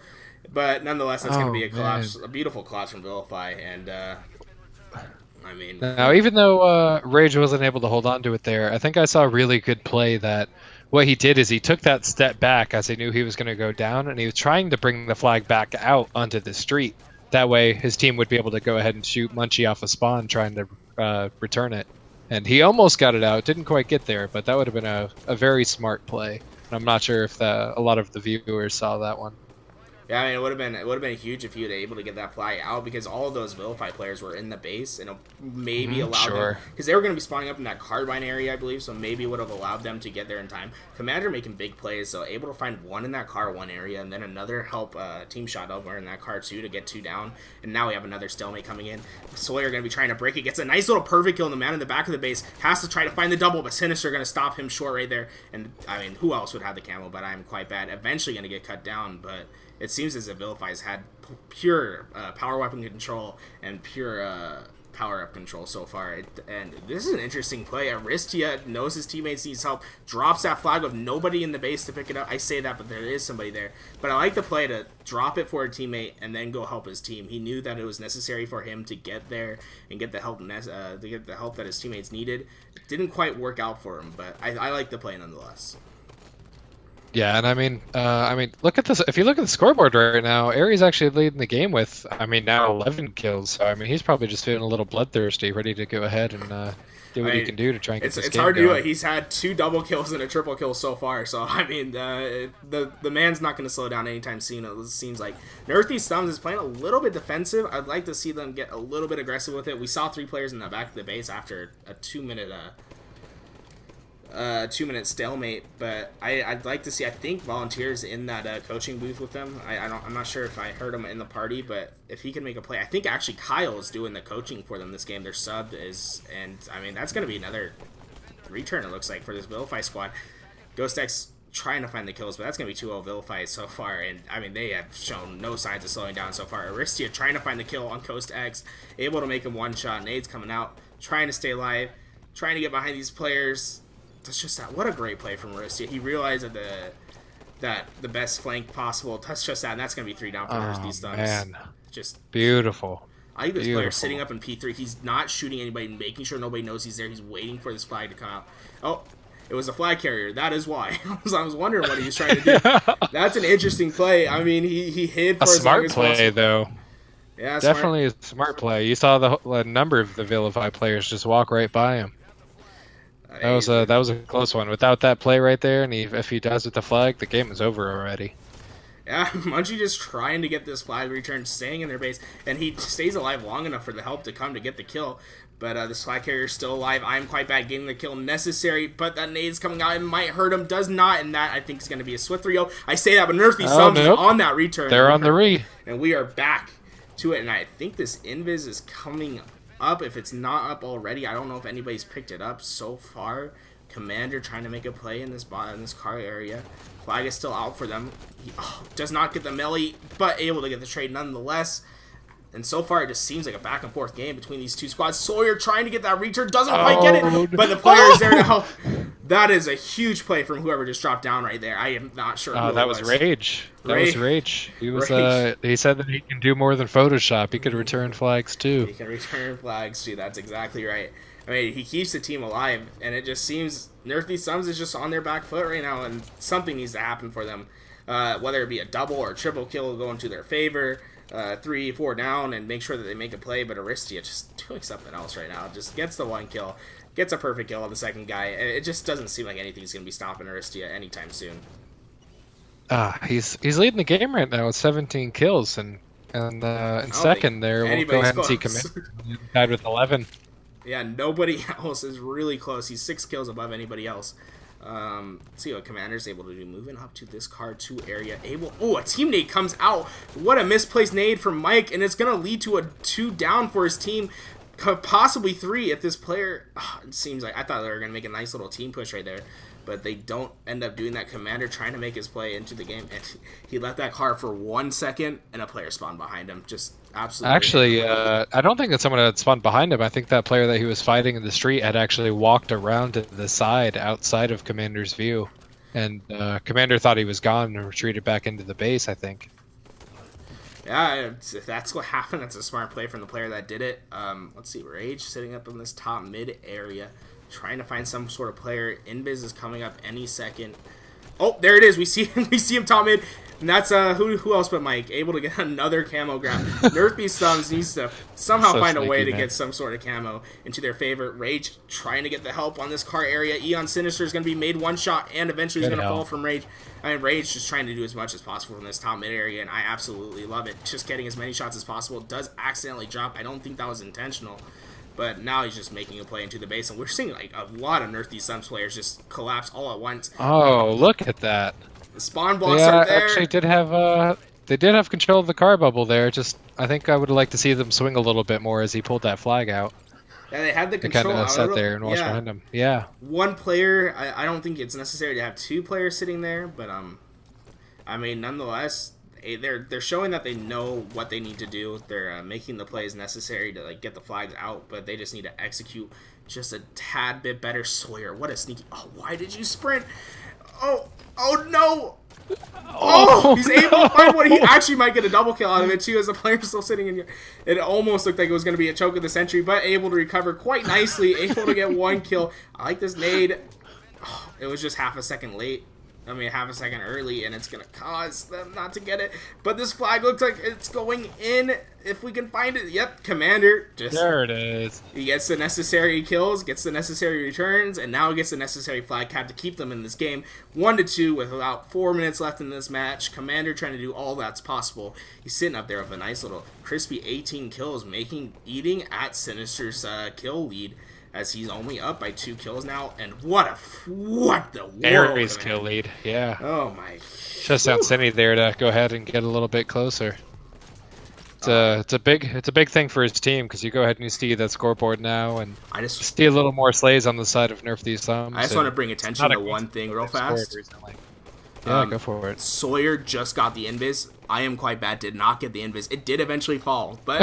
But nonetheless, that's going to be a collapse, a beautiful collapse from Vilify. And, I mean... Now, even though Rage wasn't able to hold on to it there, I think I saw a really good play that what he did is he took that step back as he knew he was going to go down, and he was trying to bring the flag back out onto the street. That way, his team would be able to go ahead and shoot Munchie off a spawn trying to return it. And he almost got it out. Didn't quite get there, but that would have been a very smart play. And I'm not sure if a lot of the viewers saw that one. Yeah, I mean, it would have been huge if he was able to get that flag out, because all of those Vilify players were in the base, and it maybe allowed them, because they were going to be spawning up in that carbine area, I believe, so maybe it would have allowed them to get there in time. Commander making big plays, so able to find one in that car 1 area, and then another help team shot over in that car 2 to get 2 down, and now we have another stalemate coming in. Sawyer going to be trying to break it, gets a nice little perfect kill, and the man in the back of the base has to try to find the double, but Sinister going to stop him short right there, and I mean, who else would have the camo, but I'm quite bad. Eventually going to get cut down, but it seems as if Vilify's had pure power weapon control and pure power-up control so far. And this is an interesting play. Aristia knows his teammates needs help, drops that flag with nobody in the base to pick it up. I say that, but there is somebody there. But I like the play to drop it for a teammate and then go help his team. He knew that it was necessary for him to get there and get the help that his teammates needed. It didn't quite work out for him, but I like the play nonetheless. Yeah, and I mean, look at this. If you look at the scoreboard right now, Aries actually leading the game with, now 11 kills. So I mean, he's probably just feeling a little bloodthirsty, ready to go ahead and do what he can do to try and get this game It's hard to do going. it. He's had 2 double kills and a triple kill so far. So I mean, the man's not going to slow down anytime soon. It seems like Nerf these Thumbs is playing a little bit defensive. I'd like to see them get a little bit aggressive with it. We saw 3 players in the back of the base after a 2-minute 2-minute stalemate, but I'd like to see, I think Volunteer's in that coaching booth with them. I'm not sure if I heard him in the party, but if he can make a play, I think actually Kyle is doing the coaching for them this game. Their sub is, and I mean, that's going to be another return, it looks like, for this Vilify squad. Ghost X trying to find the kills, but that's going to be 2-0 Vilify so far, and I mean, they have shown no signs of slowing down so far. Aristia trying to find the kill on Ghost X, able to make him one shot. Nades coming out, trying to stay alive, trying to get behind these players. That's just that. What a great play from Aristia. He realized that the best flank possible. That's just that, and that's gonna be 3 down for these Thumbs. Man, just beautiful. I think this player sitting up in P3. He's not shooting anybody, making sure nobody knows he's there. He's waiting for this flag to come out. Oh, it was a flag carrier. That is why. I was wondering what he was trying to do. That's an interesting play. I mean, he hid for A as long smart as play possible. though. Yeah, Definitely a smart play. You saw the number of the Vilify players just walk right by him. That was a close one. Without that play right there, and if he does with the flag, the game is over already. Yeah, Munchie just trying to get this flag returned, staying in their base, and he stays alive long enough for the help to come to get the kill. But this flag carrier is still alive. I'm quite bad getting the kill necessary, but that nade's coming out. It might hurt him, does not, and that I think is going to be a swift 3-0. I say that, but Nerf these Thumbs is on that return. They're on the re. And we are back to it, and I think this invis is coming up. If it's not up already, I don't know if anybody's picked it up so far, Commander trying to make a play in this car area. Flag is still out for them. He does not get the melee, but able to get the trade nonetheless. And so far, it just seems like a back and forth game between these two squads. Sawyer trying to get that return, doesn't quite get it, but the player is there to help. That is a huge play from whoever just dropped down right there. I am not sure who that was Rage. That was Rage. He was. He said that he can do more than Photoshop. He could return flags too. He can return flags too. That's exactly right. I mean, he keeps the team alive, and it just seems Nerf These Thumbs is just on their back foot right now, and something needs to happen for them. Whether it be a double or triple kill going to their favor. 3, 4 down and make sure that they make a play, but Aristia just doing something else right now. Just gets the 1 kill, gets a perfect kill on the second guy. It just doesn't seem like anything's going to be stopping Aristia anytime soon. He's leading the game right now with 17 kills, and in second there, we'll go ahead and see Commander tied with 11. Yeah, nobody else is really close. He's 6 kills above anybody else. Let's see what Commander's able to do. Moving up to this car 2 area. A teammate comes out. What a misplaced nade from Mike, and it's going to lead to a 2 down for his team. Possibly 3 if this player... it seems like I thought they were going to make a nice little team push right there, but they don't end up doing that. Commander trying to make his play into the game, and he left that car for 1 second, and a player spawned behind him. Just absolutely... Actually, I don't think that someone had spawned behind him. I think that player that he was fighting in the street had actually walked around to the side outside of Commander's view, and Commander thought he was gone and retreated back into the base, I think. Yeah, if that's what happened, that's a smart play from the player that did it. Let's see, Rage sitting up in this top mid area, trying to find some sort of player. Invis is coming up any second. Oh, there it is. We see him top mid. And that's who else but Mike, able to get another camo grab. Nerf These Thumbs needs to somehow find a way to get some sort of camo into their favor. Rage trying to get the help on this car area. Eon Sinister is going to be made 1 shot, and eventually he's going to fall from Rage. I mean, Rage just trying to do as much as possible from this top mid area, and I absolutely love it. Just getting as many shots as possible. Does accidentally drop. I don't think that was intentional. But now he's just making a play into the base, and we're seeing like a lot of Nerf These Thumbs players just collapse all at once. Oh, look at that! The spawn blocks are there. Actually did have they did have control of the car bubble there. Just I think I would like to see them swing a little bit more as he pulled that flag out. Yeah, they had the control. Kind of sat there and watched behind him. Yeah. 1 player. I don't think it's necessary to have 2 players sitting there, but I mean, nonetheless, they're showing that they know what they need to do. They're making the plays necessary to like get the flags out, but they just need to execute just a tad bit better. Sawyer, what a sneaky! Oh, why did you sprint? Oh no! Oh, he's able to find one. He actually might get a double kill out of it too, as the player's still sitting in here. It almost looked like it was going to be a choke of the century, but able to recover quite nicely. Able to get 1 kill. I like this nade. Oh, it was just half a second late. I mean, half a second early, and it's going to cause them not to get it. But this flag looks like it's going in if we can find it. Yep, Commander. There it is. He gets the necessary kills, gets the necessary returns, and now he gets the necessary flag cap to keep them in this game. 1-2 with about 4 minutes left in this match. Commander trying to do all that's possible. He's sitting up there with a nice little crispy 18 kills, eating at Sinister's kill lead, as he's only up by 2 kills now. And what the world! Aries kill lead, yeah. Oh my! Just on Cindy there to go ahead and get a little bit closer. It's a big thing for his team, because you go ahead and you see that scoreboard now, and I just see a little more slays on the side of Nerf These Thumbs. I just want to bring attention to one thing real fast. Yeah, go for it. Sawyer just got the invis. I Am Quite Bad did not get the invis. It did eventually fall, but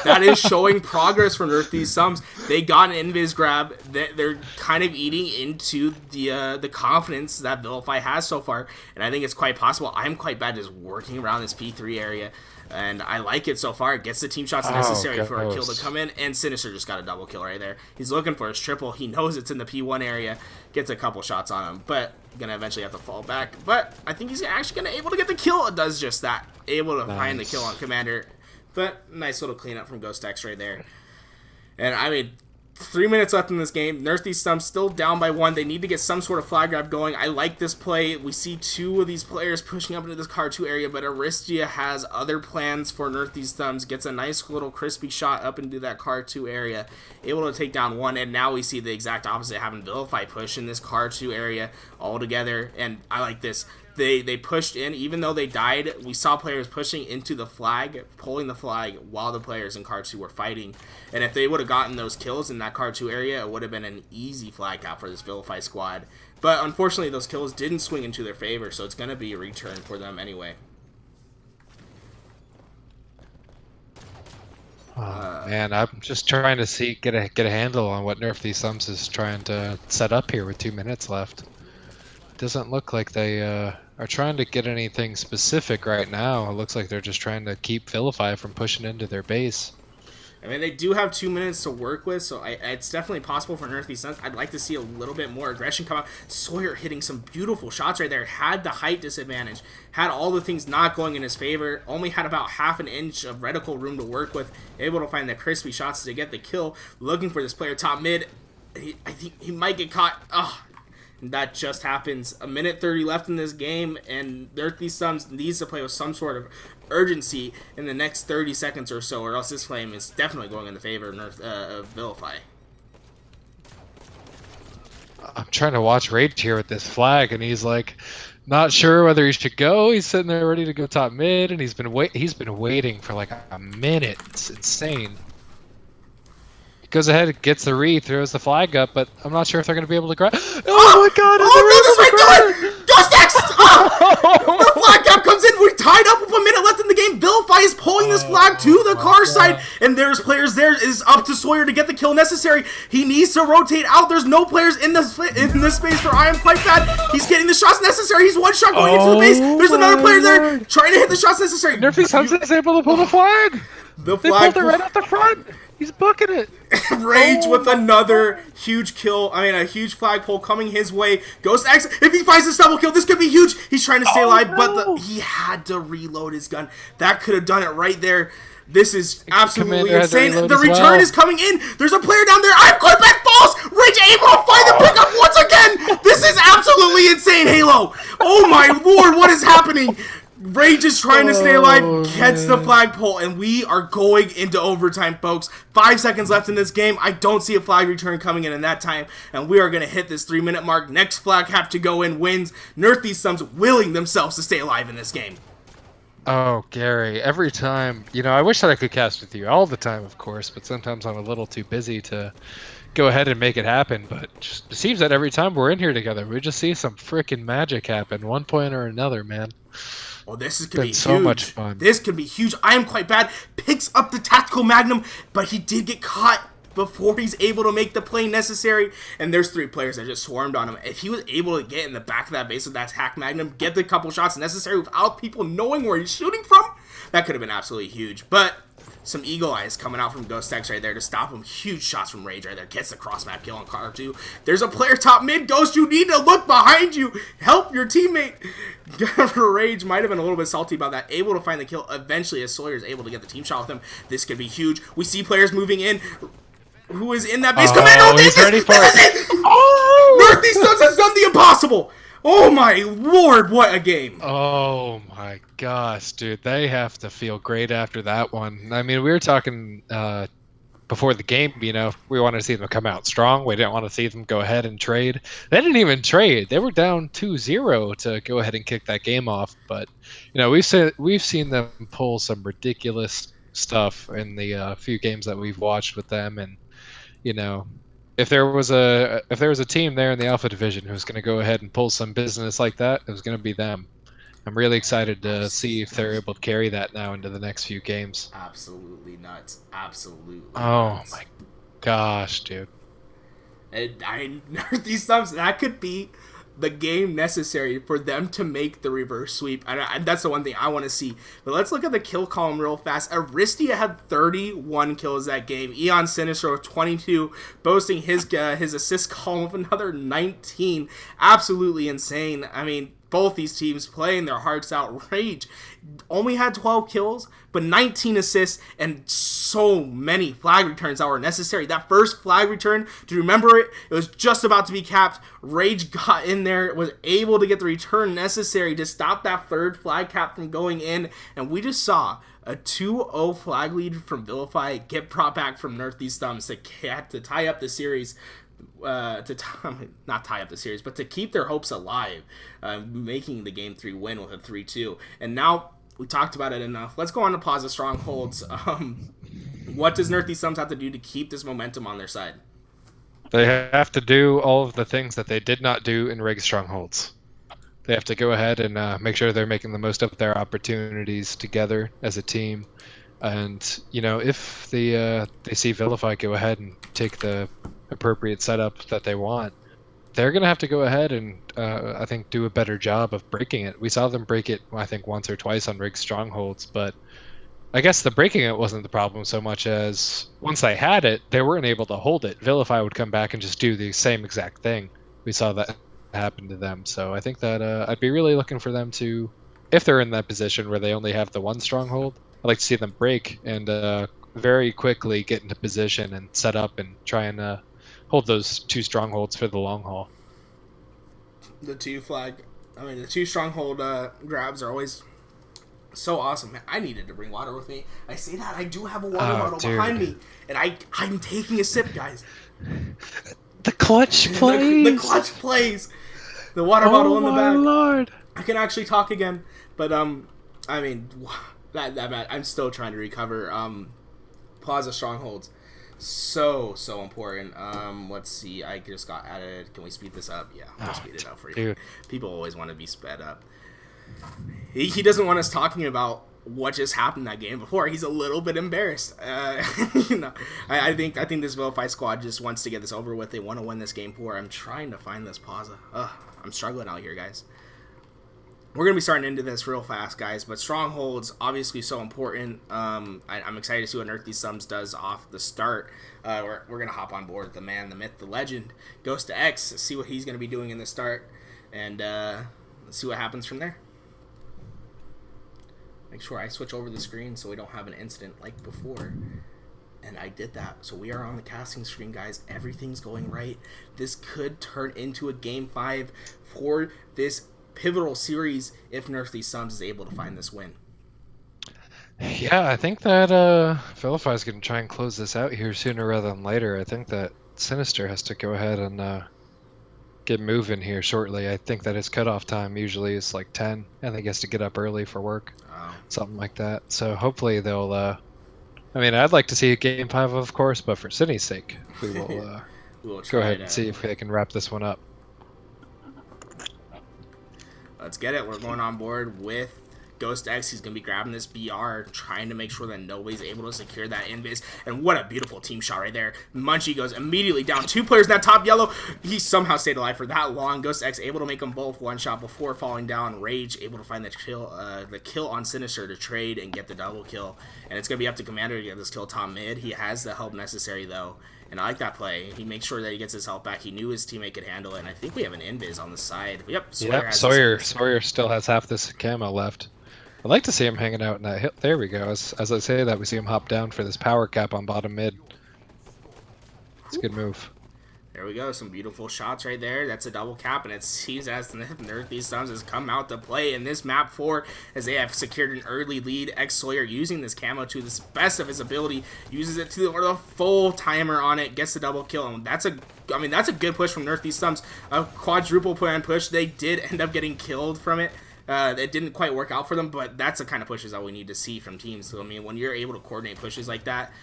that is showing progress from Nerf These Thumbs. They got an invis grab. They're kind of eating into the confidence that Vilify has so far, and I think it's quite possible I Am Quite Bad is working around this P3 area, and I like it so far. It gets the team shots necessary for a kill to come in, and Sinister just got a double kill right there. He's looking for his triple. He knows it's in the P1 area. Gets a couple shots on him, but gonna eventually have to fall back. But I think he's actually gonna able to get the kill. It does just that. Able to find the kill on Commander. But nice little cleanup from Ghost X right there. And I mean, 3 minutes left in this game. Nerf These Thumbs still down by 1. They need to get some sort of flag grab going. I like this play. We see 2 of these players pushing up into this car 2 area, but Aristia has other plans for Nerf These Thumbs. Gets a nice little crispy shot up into that car 2 area. Able to take down 1, and now we see the exact opposite happen. Vilify push in this car 2 area all together, and I like this. They pushed in, even though they died. We saw players pushing into the flag, pulling the flag while the players in car 2 were fighting. And if they would have gotten those kills and that car 2 area, it would have been an easy flag out for this Vilify squad. But unfortunately, those kills didn't swing into their favor, so it's going to be a return for them anyway. Oh, man, I'm just trying to get a handle on what Nerf These Thumbs is trying to set up here with 2 minutes left. Doesn't look like they are trying to get anything specific right now. It looks like they're just trying to keep Vilify from pushing into their base. I mean, they do have 2 minutes to work with, so it's definitely possible for Nerf These Thumbs. I'd like to see a little bit more aggression come out. Sawyer hitting some beautiful shots right there. Had the height disadvantage. Had all the things not going in his favor. Only had about half an inch of reticle room to work with. Able to find the crispy shots to get the kill. Looking for this player top mid. I think he might get caught. Ugh. That just happens. 1:30 left in this game, and Nerf These Thumbs needs to play with some sort of urgency in the next 30 seconds or so, or else this flame is definitely going in the favor of Vilify. I'm trying to watch Rage here with this flag, and he's like, not sure whether he should go. He's sitting there ready to go top mid, and he's been waiting for like a minute. It's insane. Goes ahead, gets the re, throws the flag up, but I'm not sure if they're going to be able to grab. Oh my god! Ghost X! The flag gap comes in. We're tied up with 1 minute left in the game. Vilify is pulling this flag to the car side, and there's players there. Is up to Sawyer to get the kill necessary. He needs to rotate out. There's no players in this space for I Am Quite Bad. He's getting the shots necessary. He's one shot going into the base. There's another player there trying to hit the shots necessary. Nerf These Thumbs is able to pull the flag. The They flag pulled it right out the front. He's booking it. Rage with another huge kill. I mean, a huge flagpole coming his way. Ghost X, if he finds this double kill, this could be huge. He's trying to stay alive, but he had to reload his gun. That could have done it right there. This is absolutely insane. The return is coming in. There's a player down there. I'm quite back falls. Rage able to find the pickup once again. This is absolutely insane, Halo. Oh my lord, what is happening? Rage is trying to stay alive, gets the flagpole, and we are going into overtime, folks. 5 seconds left in this game. I don't see a flag return coming in that time, and we are going to hit this 3 minute mark. Next flag have to go in wins. Nerf These Thumbs willing themselves to stay alive in this game. Oh, Gary, every time, I wish that I could cast with you all the time, of course, but sometimes I'm a little too busy to go ahead and make it happen. But it seems that every time we're in here together, we just see some freaking magic happen, one point or another, man. Oh, this could be so huge. Much fun. This could be huge. I Am Quite Bad picks up the tactical magnum, but he did get caught before he's able to make the play necessary. And there's 3 players that just swarmed on him. If he was able to get in the back of that base with that tac magnum, get the couple shots necessary without people knowing where he's shooting from, that could have been absolutely huge. But some eagle eyes coming out from Ghost X right there to stop him. Huge shots from Rage right there. Gets the cross map kill on car 2. There's a player top mid. Ghost, you need to look behind you. Help your teammate. Rage might have been a little bit salty about that. Able to find the kill eventually as Sawyer is able to get the team shot with him. This could be huge. We see players moving in. Who is in that base? Commando, he's ready for this is it. Oh! Nerf These Thumbs has done the impossible. Oh my lord, what a game. Oh my gosh, dude. They have to feel great after that one. I mean, we were talking before the game, we wanted to see them come out strong. We didn't want to see them go ahead and trade. They didn't even trade. They were down 2-0 to go ahead and kick that game off. But, we've seen them pull some ridiculous stuff in the few games that we've watched with them. And, if there was a team there in the Alpha Division who was going to go ahead and pull some business like that, it was going to be them. I'm really excited to see if they're able to carry that now into the next few games. Absolutely nuts. Absolutely Oh nuts. my gosh, dude. And Nerf These Thumbs, that could be the game necessary for them to make the reverse sweep. And that's the one thing I want to see. But let's look at the kill column real fast. Aristia had 31 kills that game. Eon Sinister with 22, boasting his assist column of another 19. Absolutely insane. I mean, both these teams playing their hearts out. Rage only had 12 kills, but 19 assists and so many flag returns that were necessary. That first flag return, do you remember it? It was just about to be capped. Rage got in there, was able to get the return necessary to stop that third flag cap from going in, and we just saw a 2-0 flag lead from Vilify get brought back from Nerf These Thumbs to tie up the series. Not tie up the series, but to keep their hopes alive, making the Game 3 win with a 3-2. And now, we talked about it enough. Let's go on to Plaza Strongholds. What does Nerf These Thumbs have to do to keep this momentum on their side? They have to do all of the things that they did not do in Rig Strongholds. They have to go ahead and make sure they're making the most of their opportunities together as a team. And, you know, if they see Vilify go ahead and take the appropriate setup that they want, they're going to have to go ahead and, I think, do a better job of breaking it. We saw them break it, I think, once or twice on Rig Strongholds, but I guess the breaking it wasn't the problem so much as once they had it, they weren't able to hold it. Vilify would come back and just do the same exact thing. We saw that happen to them. So I think that I'd be really looking for them to, if they're in that position where they only have the one stronghold, I'd like to see them break and very quickly get into position and set up and try and hold those two strongholds for the long haul. The two stronghold grabs are always so awesome. Man, I needed to bring water with me. I say that I do have a water bottle behind me, and I'm taking a sip, guys. The clutch plays. The clutch plays. The water bottle in the back. Oh my lord! I can actually talk again, but I mean, I'm still trying to recover. Plaza strongholds, so important. Let's see. I just got added. Can we speed this up? Yeah, we'll speed it up for you. Dude. People always want to be sped up. He doesn't want us talking about what just happened in that game before. He's a little bit embarrassed. You know, I think this Vilify squad just wants to get this over with. They want to win this game 4. I'm trying to find this Plaza. I'm struggling out here, guys. We're going to be starting into this real fast, guys, but Strongholds, obviously so important. I'm excited to see what Nerf These Thumbs does off the start. We're going to hop on board the man, the myth, the legend, Ghost to X, see what he's going to be doing in the start, and let's see what happens from there. Make sure I switch over the screen so we don't have an incident like before. And I did that. So we are on the casting screen, guys. Everything's going right. This could turn into a Game 5 for this pivotal series if Nerf These Thumbs is able to find this win. Yeah, I think that Vilify is going to try and close this out here sooner rather than later. I think that Sinister has to go ahead and get moving here shortly. I think that his cutoff time usually is like 10, and he gets to get up early for work, something like that. So hopefully they'll. I mean, I'd like to see a Game 5, of course, but for City's sake, we will go ahead and see if they can wrap this one up. Let's get it. We're going on board with Ghost X. He's going to be grabbing this BR, trying to make sure that nobody's able to secure that invis. And what a beautiful team shot right there. Munchie goes immediately down. 2 players in that top yellow. He somehow stayed alive for that long. Ghost X able to make them both one shot before falling down. Rage able to find the kill on Sinister to trade and get the double kill. And it's going to be up to Commander to get this kill top mid. He has the help necessary, though. And I like that play. He makes sure that he gets his health back. He knew his teammate could handle it. And I think we have an invis on the side. Yep, Sawyer still has half this camo left. I'd like to see him hanging out in that hill. There we go. As I say that, we see him hop down for this power cap on bottom mid. It's a good move. There we go. Some beautiful shots right there. That's a double cap, and it seems as Nerf These Thumbs has come out to play in this map 4 as they have secured an early lead. X Sawyer using this camo to the best of his ability, uses it to the full timer on it, gets the double kill, and that's a good push from Nerf These Thumbs. A quadruple plan push. They did end up getting killed from it. It didn't quite work out for them, but that's the kind of pushes that we need to see from teams. So, I mean, when you're able to coordinate pushes like that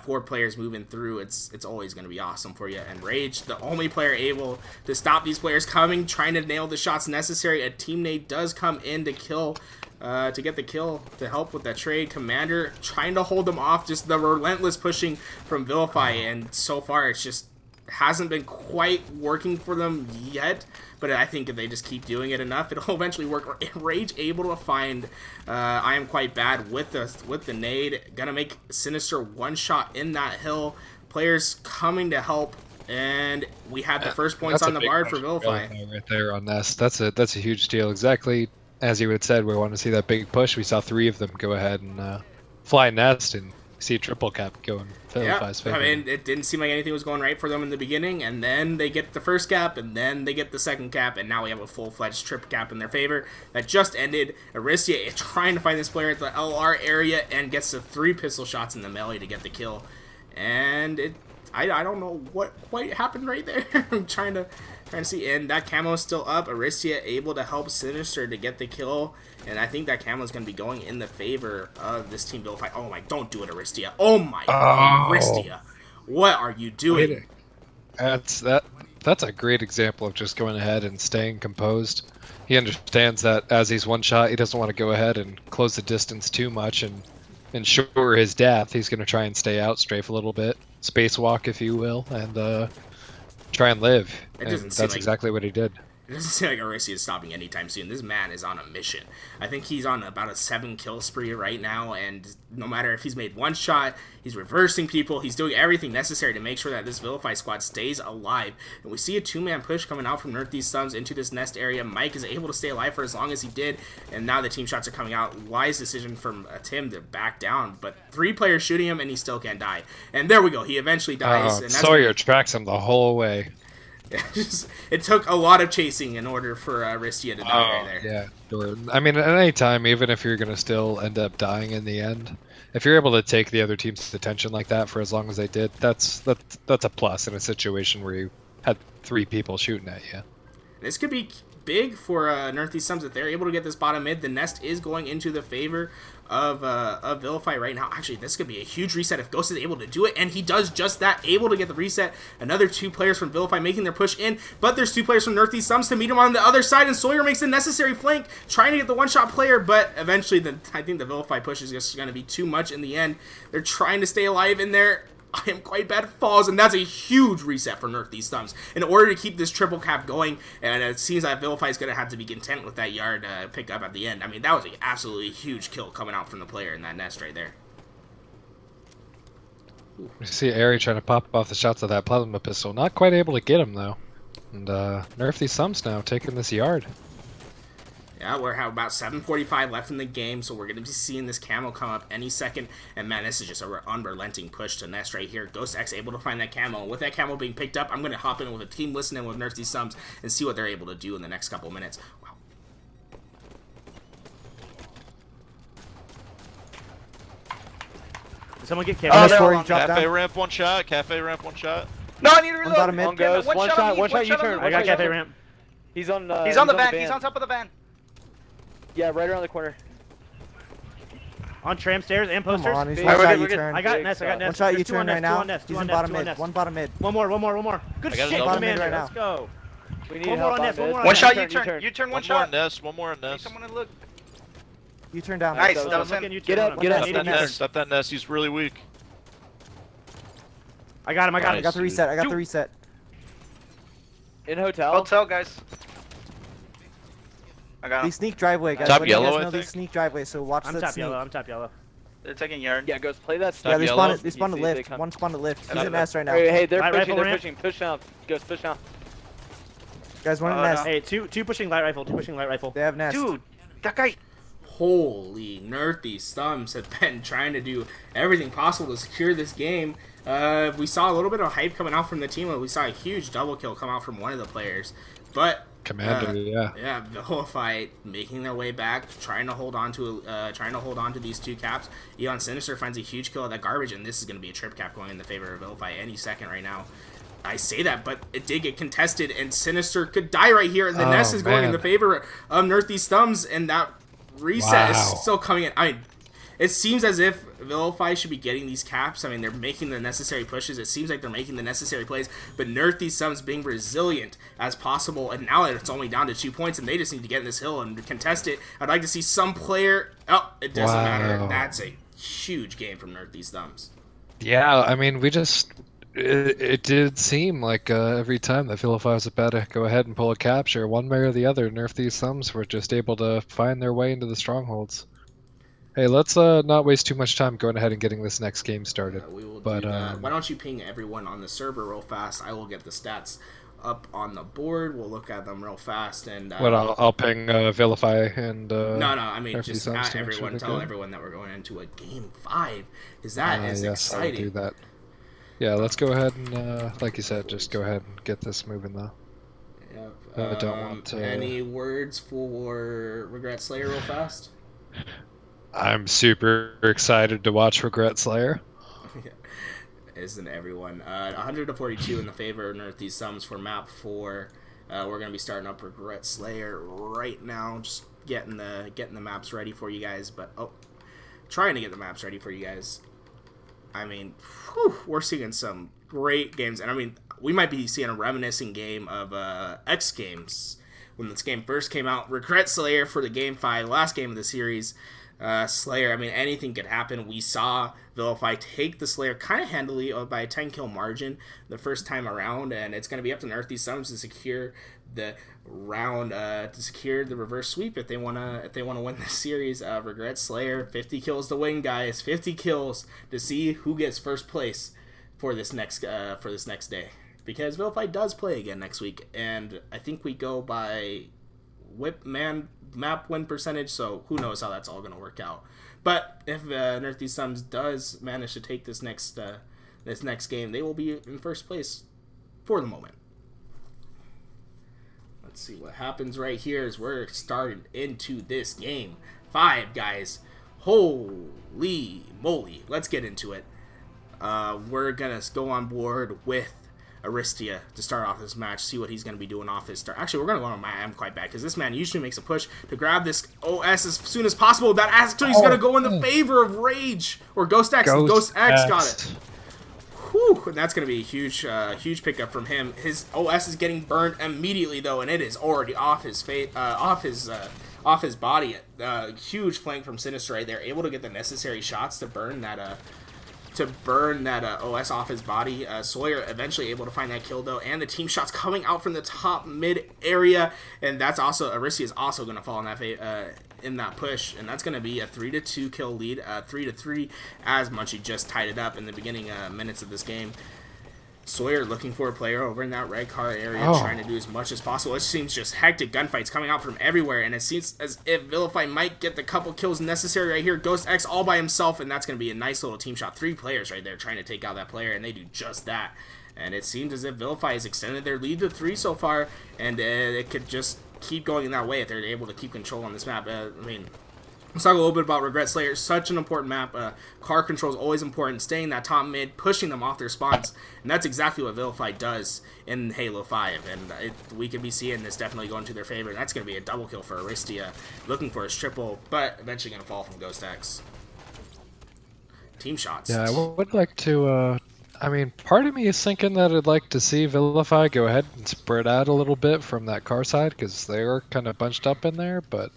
4 players moving through, it's always going to be awesome for you. And Rage, the only player able to stop these players coming, trying to nail the shots necessary. A teammate does come in to kill, to get the kill, to help with that trade. Commander trying to hold them off, just the relentless pushing from Vilify, and so far it's just hasn't been quite working for them yet, but I think if they just keep doing it enough, it'll eventually work. Rage able to find I Am Quite Bad with the nade, gonna make Sinister one shot in that hill. Players coming to help, and we had the first points on the board for Vilify. Right there on Nest. That's a huge deal. Exactly as you had said, we want to see that big push. We saw 3 of them go ahead and fly Nest, and see a triple cap going Vilify's favor. I mean, it didn't seem like anything was going right for them in the beginning, and then they get the first cap, and then they get the second cap, and now we have a full-fledged triple cap in their favor. That just ended. Aristia is trying to find this player at the LR area and gets the 3 pistol shots in the melee to get the kill. And I don't know what quite happened right there. I'm trying to see, and that camo is still up. Aristia able to help Sinister to get the kill, and I think that camo is going to be going in the favor of this team Vilify. Oh my, don't do it, Aristia. Oh my, Aristia. What are you doing? That's a great example of just going ahead and staying composed. He understands that as he's one shot, he doesn't want to go ahead and close the distance too much and ensure his death. He's going to try and stay out, strafe a little bit, spacewalk, if you will, and try and live. It And doesn't seem that's like- exactly what he did. It doesn't seem like Arisia is stopping anytime soon. This man is on a mission. I think he's on about a 7-kill spree right now, and no matter if he's made one shot, he's reversing people, he's doing everything necessary to make sure that this Vilify squad stays alive. And we see a 2-man push coming out from Northeast Thumbs into this nest area. Mike is able to stay alive for as long as he did, and now the team shots are coming out. Wise decision from Tim to back down, but 3 players shooting him, and he still can't die. And there we go, he eventually dies. And that's Sawyer tracks him the whole way. It took a lot of chasing in order for Ristia to die right there. Yeah, sure. I mean, at any time, even if you're going to still end up dying in the end, if you're able to take the other team's attention like that for as long as they did, that's a plus in a situation where you had 3 people shooting at you. This could be big for Northeast Thumbs if they're able to get this bottom mid. The nest is going into the favor of Vilify right now. Actually, this could be a huge reset if Ghost is able to do it, and he does just that, able to get the reset. Another 2 players from Vilify making their push in, but there's 2 players from Northeast Thumbs to meet him on the other side, and Sawyer makes the necessary flank, trying to get the one-shot player, but eventually I think the Vilify push is just going to be too much in the end. They're trying to stay alive in there. I am quite bad falls, and that's a huge reset for Northeast Thumbs in order to keep this triple cap going. And it seems like Vilify is going to have to be content with that yard pick up at the end. I mean, that was an absolutely huge kill coming out from the player in that nest right there. You see Ari trying to pop off the shots of that plasma pistol, not quite able to get him though. And Nerf these Thumbs now taking this yard. Yeah, we have about 7:45 left in the game, so we're going to be seeing this camo come up any second. And man, this is just an unrelenting push to nest right here. Ghost X able to find that camo. And with that camo being picked up, I'm going to hop in with a team listening with Nerf these Thumbs and see what they're able to do in the next couple minutes. Wow. Did someone get Oh, camera? they're Before all you drop Cafe down. ramp one shot. Cafe ramp one shot. No, I need to One reload. bottom mid. One goes, one on shot, me, one shot, on U-turn. me. I got One shot, cafe U-turn. ramp. He's on. He's on the van. He's on top of the van. Yeah, right around the corner. On tram stairs and Come posters. on, he's Big- one Alright, shot we're good. U-turn. I got Big nest. I got shot. nest. One shot There's 2 U-turn on right nest, 2 now. on nest, 2 He's on in nest, bottom 2 on mid. nest. One bottom mid. One more. Good I got shit, another my one. man. Right now. Let's go. We need One help more on on nest, one mid. more on One nest. shot, U-turn, U-turn. U-turn, one One more shot. nest. One more Need nest. someone to look. U-turn down. Nice, That that was Look him. in U-turn. Get up, Hold on. get up. Stop Need that a U-turn. nest. Stop that nest. He's really weak. I got him. I got I him. got the reset. I got the reset. In hotel. Hotel, guys. I got They him. sneak driveway, guys. Top Letting you yellow, guys I know they think. sneak driveway, so watch I'm that top sneak. yellow. I'm top yellow. They're taking yard. Yeah, goes play that Yeah, stuff. they yellow. spawned. They spawned a You see, they lift. come. One spawned a lift. He's Top in nest right now. Hey, they're Light pushing. rifle They're ramp. pushing. Push now. Goes push now. Guys, one in Oh, nest. no. Hey, two pushing light rifle. 2 pushing light rifle. They have nest. Dude, that guy. Holy Nerthy Thumbs have been trying to do everything possible to secure this game. We saw a little bit of hype coming out from the team. We saw a huge double kill come out from one of the players. But Commander, yeah. yeah, Vilify making their way back, trying to hold on to these 2 caps. Eon Sinister finds a huge kill at that garbage, and this is going to be a trip cap going in the favor of Vilify any second right now. I say that, but it did get contested, and Sinister could die right here, and the nest is going in the favor of Nerthy's Thumbs, and that reset is still coming in. I mean, it seems as if Vilify should be getting these caps. I mean, they're making the necessary pushes. It seems like they're making the necessary plays, but Nerthy's Thumbs being resilient as possible, and now it's only down to 2 points, and they just need to get in this hill and contest it. I'd like to see some player... Oh, it doesn't matter. That's a huge game from Nerthy's Thumbs. Yeah, I mean, it did seem like every time that Vilify was about to go ahead and pull a capture, one way or the other, Nerf these Thumbs were just able to find their way into the strongholds. Hey, let's not waste too much time going ahead and getting this next game started. We will But, do that. Why don't you ping everyone on the server real fast? I will get the stats up on the board. We'll look at them real fast. And I'll ping Vilify and... no, I mean, Nerf just these Thumbs not to make sure everyone. they're Tell good. everyone that we're going into a game 5. Because that is yes, I will exciting. do that. Yeah, let's go ahead and, like you said, just go ahead and get this moving, though. Yep. I don't want to... Any words for Regret Slayer real fast? I'm super excited to watch Regret Slayer. Isn't everyone? 142 in the favor of Nerthy's Thumbs for map 4. We're going to be starting up Regret Slayer right now. Just getting the maps ready for you guys. But, trying to get the maps ready for you guys. I mean, we're seeing some great games. And I mean, we might be seeing a reminiscent game of X Games when this game first came out. Regret Slayer for the Game 5, last game of the series. Slayer, I mean, anything could happen. We saw Vilify take the Slayer kind of handily by a 10-kill margin the first time around, and it's going to be up to Nerf these Suns to secure the round, to secure the reverse sweep if they want to win this series. Regret Slayer, 50 kills to win, guys. 50 kills to see who gets first place for this next day, because Vilify does play again next week, and I think we go by map win percentage, so who knows how that's all going to work out. But if Nerf these Suns does manage to take this next game, they will be in first place for the moment. Let's see what happens right here as we're starting into this game 5, guys. Holy moly, let's get into it. We're gonna go on board with Aristia to start off this match, see what he's going to be doing off his start. Actually, we're going to go on my am quite bad, because this man usually makes a push to grab this OS as soon as possible. That actually is going to go in the favor of Rage, or Ghost X. Ghost X got it. Whew, and that's going to be a huge pickup from him. His OS is getting burned immediately, though, and it is already off his body. Huge flank from Sinister right there, able to get the necessary shots to burn that OS off his body. Sawyer eventually able to find that kill, though, and the team shots coming out from the top mid area, and that's also, Aristia is also going to fall in that push, and that's going to be a 3-2 kill lead, 3-3, as Munchie just tied it up in the beginning minutes of this game. Sawyer looking for a player over in that red car area, trying to do as much as possible. It seems just hectic gunfights coming out from everywhere, and it seems as if Vilify might get the couple kills necessary right here. Ghost X all by himself, and that's going to be a nice little team shot. 3 players right there trying to take out that player, and they do just that. And it seems as if Vilify has extended their lead to 3 so far, and it could just keep going in that way if they're able to keep control on this map. I mean, let's talk a little bit about Regret Slayer. Such an important map. Car control is always important. Staying that top mid, pushing them off their spawns. And that's exactly what Vilify does in Halo 5. And we could be seeing this definitely going to their favor. And that's going to be a double kill for Aristia. Looking for his triple, but eventually going to fall from Ghost X. Team shots. Yeah, I would like to... I mean, part of me is thinking that I'd like to see Vilify go ahead and spread out a little bit from that car side, because they were kind of bunched up in there, but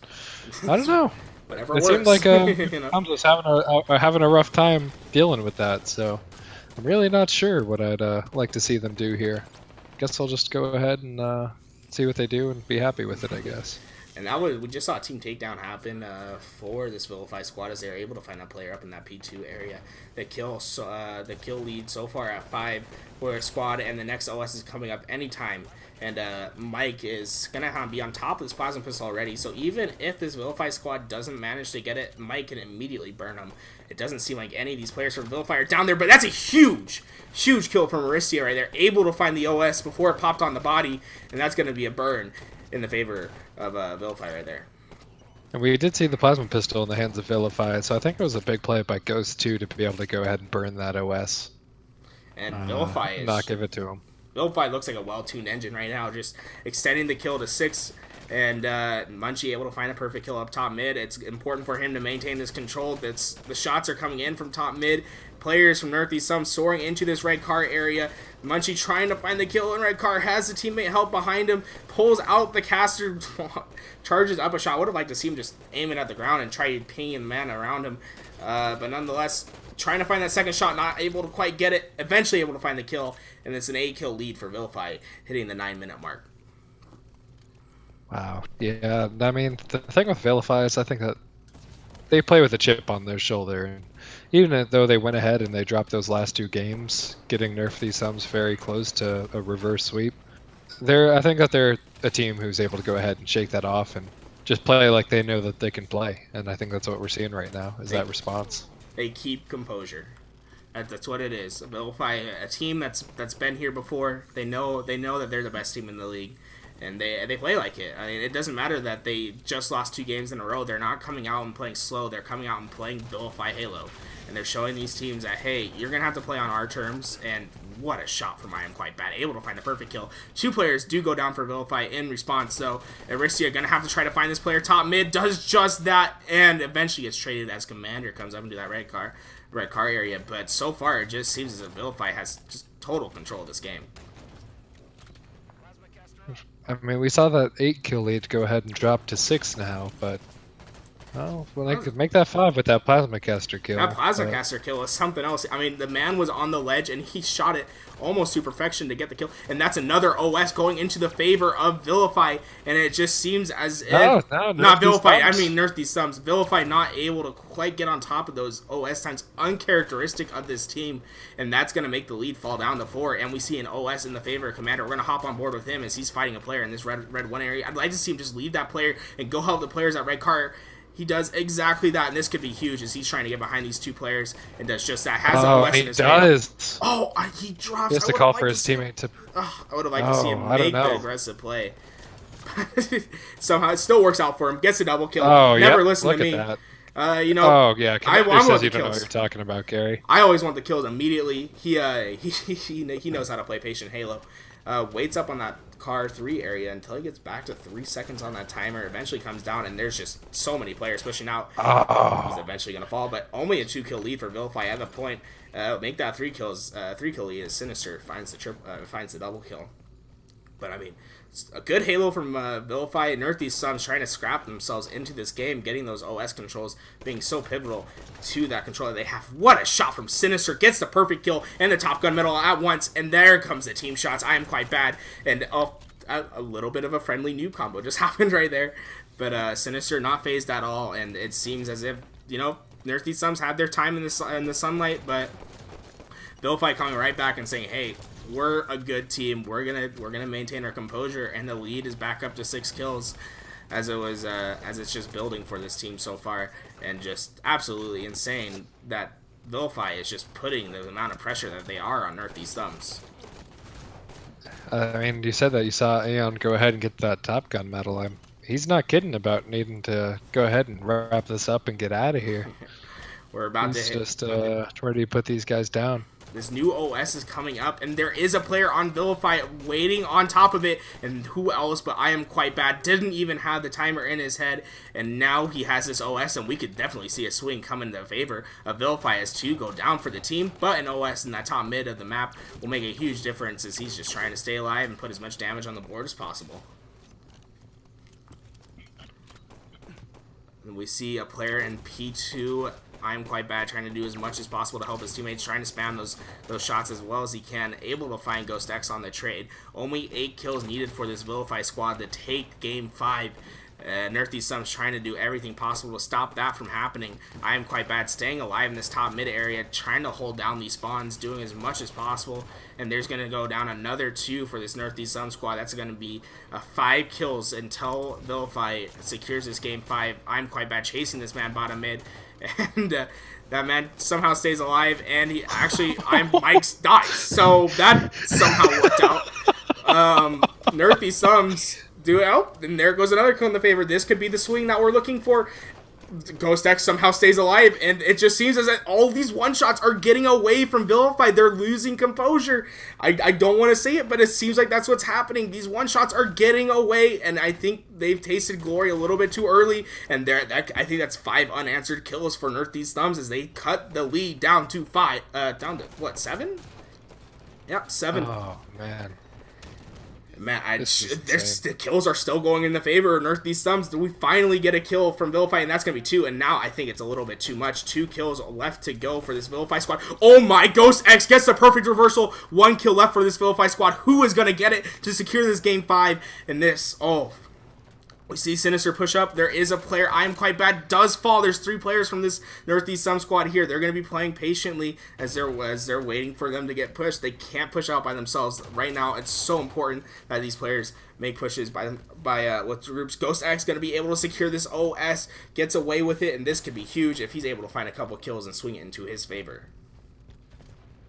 I don't know. Whatever it works. seemed like You know? Hamza's having a rough time dealing with that, so I'm really not sure what I'd like to see them do here. Guess I'll just go ahead and see what they do and be happy with it, I guess. And we just saw a team takedown happen for this Vilify squad as they were able to find a player up in that P2 area. The kill lead so far at 5 for a squad, and the next OS is coming up anytime. And Mike is going to be on top of this plasma pistol already, so even if this Vilify squad doesn't manage to get it, Mike can immediately burn them. It doesn't seem like any of these players from Vilify are down there, but that's a huge kill from Aristia right there. Able to find the OS before it popped on the body, and that's going to be a burn in the favor of Vilify right there. And we did see the plasma pistol in the hands of Vilify, so I think it was a big play by Ghost 2 to be able to go ahead and burn that OS. And Vilify is... not give it to him. Vilify looks like a well-tuned engine right now, just extending the kill to 6, and Munchie able to find a perfect kill up top mid. It's important for him to maintain this control. The shots are coming in from top mid. Players from Nerf these Suns soaring into this red car area. Munchie trying to find the kill in red car, has the teammate help behind him, pulls out the caster, charges up a shot. Would have liked to see him just aim it at the ground and try pinging the man around him, but nonetheless, trying to find that second shot, not able to quite get it, eventually able to find the kill, and it's an 8-kill lead for Vilify, hitting the 9-minute mark. Wow. Yeah, I mean, the thing with Vilify is I think that they play with a chip on their shoulder. And even though they went ahead and they dropped those last 2 games, getting Nerf these Suns very close to a reverse sweep, I think that they're a team who's able to go ahead and shake that off and just play like they know that they can play. And I think that's what we're seeing right now, is that response. They keep composure. That's what it is. Vilify, a team that's been here before. They know that they're the best team in the league, and they play like it. I mean, it doesn't matter that they just lost 2 games in a row. They're not coming out and playing slow. They're coming out and playing Vilify Halo, and they're showing these teams that, hey, you're gonna have to play on our terms. And what a shot from I am quite bad, able to find a perfect kill. 2 players do go down for Vilify in response, so Aristia gonna have to try to find this player top mid, does just that, and eventually gets traded as commander, comes up into that red car area. But so far, it just seems as if Vilify has just total control of this game. I mean, we saw that 8-kill lead go ahead and drop to 6 now, but well, they could make that 5 with that plasma caster kill. That plasma but- caster kill is something else. I mean, the man was on the ledge and he shot it almost to perfection to get the kill, and that's another OS going into the favor of Vilify, and it just seems as if not Vilify. I mean, Nerf these thumbs. Vilify not able to quite get on top of those OS times, uncharacteristic of this team, and that's going to make the lead fall down to 4. And we see an OS in the favor of Commander. We're going to hop on board with him as he's fighting a player in this red 1 area. I'd like to see him just leave that player and go help the players at red car. He does exactly that, and this could be huge as he's trying to get behind these 2 players and does just that. Has OS in his does. Oh, he drops. He has to call for his teammate to. I would have liked to see him I don't make the know. aggressive play. Somehow it still works out for him. Gets a double kill. Oh, Never yep, listen look to me. at that. You know. Oh yeah, I Commander want says the you don't know what kills. you're talking about, Gary. I always want the kills immediately. He knows how to play patient Halo. Waits up on that car 3 area until he gets back to 3 seconds on that timer. Eventually comes down, and there's just so many players pushing out. He's eventually gonna fall, but only a 2-kill lead for Vilify at the point. Make that 3-kill lead as Sinister finds the double kill. But I mean, it's a good Halo from Vilify. Nerf these Suns trying to scrap themselves into this game, getting those OS controls being so pivotal to that control that they have. What a shot from Sinister. Gets the perfect kill and the Top Gun medal at once. And there comes the team shots. I am quite bad. And a little bit of a friendly noob combo just happened right there. But Sinister not phased at all. And it seems as if, Nerf these Suns had their time in the sunlight. But Vilify coming right back and saying, hey, we're a good team. We're gonna maintain our composure, and the lead is back up to 6 kills, as it's just building for this team so far, and just absolutely insane that Vilify is just putting the amount of pressure that they are on Nerf these thumbs. I mean, you said that you saw Aeon go ahead and get that Top Gun medal. He's not kidding about needing to go ahead and wrap this up and get out of here. We're about He's to hit. just ready to put these guys down. This new OS is coming up, and there is a player on Vilify waiting on top of it, and who else but I am quite bad. Didn't even have the timer in his head, and now he has this OS, and we could definitely see a swing come in the favor of Vilify as 2 go down for the team, but an OS in that top mid of the map will make a huge difference as he's just trying to stay alive and put as much damage on the board as possible. And we see a player in P2. I'm quite bad, trying to do as much as possible to help his teammates, trying to spam those shots as well as he can, able to find Ghost X on the trade. Only 8 kills needed for this Vilify squad to take Game 5. Nerf these Suns trying to do everything possible to stop that from happening. I am quite bad, staying alive in this top mid area, trying to hold down these spawns, doing as much as possible. And there's going to go down another 2 for this Nerf these Suns squad. That's going to be 5 kills until Vilify secures this Game 5. I'm quite bad chasing this man bottom mid. And that man somehow stays alive, and he actually, Mike's dies. So that somehow worked out. Nerf these Suns do out, and there goes another kill in the favor. This could be the swing that we're looking for. Ghost X somehow stays alive, and it just seems as if all these one-shots are getting away from Vilify. They're losing composure. I don't want to say it, but it seems like that's what's happening. These one-shots are getting away, and I think they've tasted glory a little bit too early, and I think that's 5 unanswered kills for Nerf these Thumbs as they cut the lead down to 7? Yep, 7. Oh, man. Man, the kills are still going in the favor of Nerf these Thumbs. Do we finally get a kill from Vilify? And that's going to be 2. And now I think it's a little bit too much. 2 kills left to go for this Vilify squad. Oh my, Ghost X gets the perfect reversal. 1 kill left for this Vilify squad. Who is going to get it to secure this Game 5? And this, we see Sinister push up. There is a player, I am quite bad, does fall. There's 3 players from this Nerf these Thumbs squad here. They're going to be playing patiently as they're waiting for them to get pushed. They can't push out by themselves. Right now, it's so important that these players make pushes by with groups. Ghost X going to be able to secure this OS, gets away with it, and this could be huge if he's able to find a couple kills and swing it into his favor.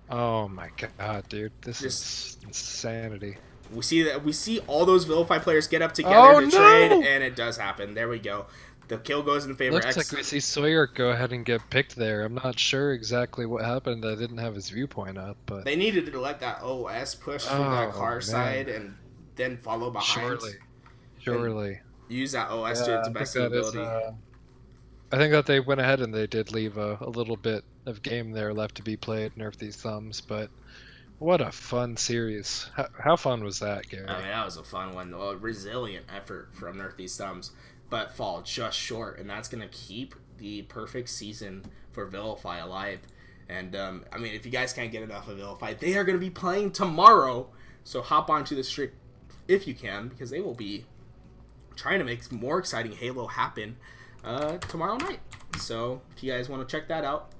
Oh my god, dude. This is insanity. We see all those Vilify players get up together to trade, and it does happen. There we go. The kill goes in favor. Looks like we see Sawyer go ahead and get picked there. I'm not sure exactly what happened. I didn't have his viewpoint up, but they needed to let that OS push through that car side and then follow behind. Surely. Use that OS to its best ability. I think that they went ahead and they did leave a little bit of game there left to be played. Nerf these Thumbs, but What a fun series. How fun was that, Gary? I mean, that was a fun one. A resilient effort from Northeast Thumbs, but fall just short, and that's going to keep the perfect season for Vilify alive. And, I mean, if you guys can't get enough of Vilify, they are going to be playing tomorrow, so hop onto the stream if you can, because they will be trying to make more exciting Halo happen tomorrow night. So if you guys want to check that out,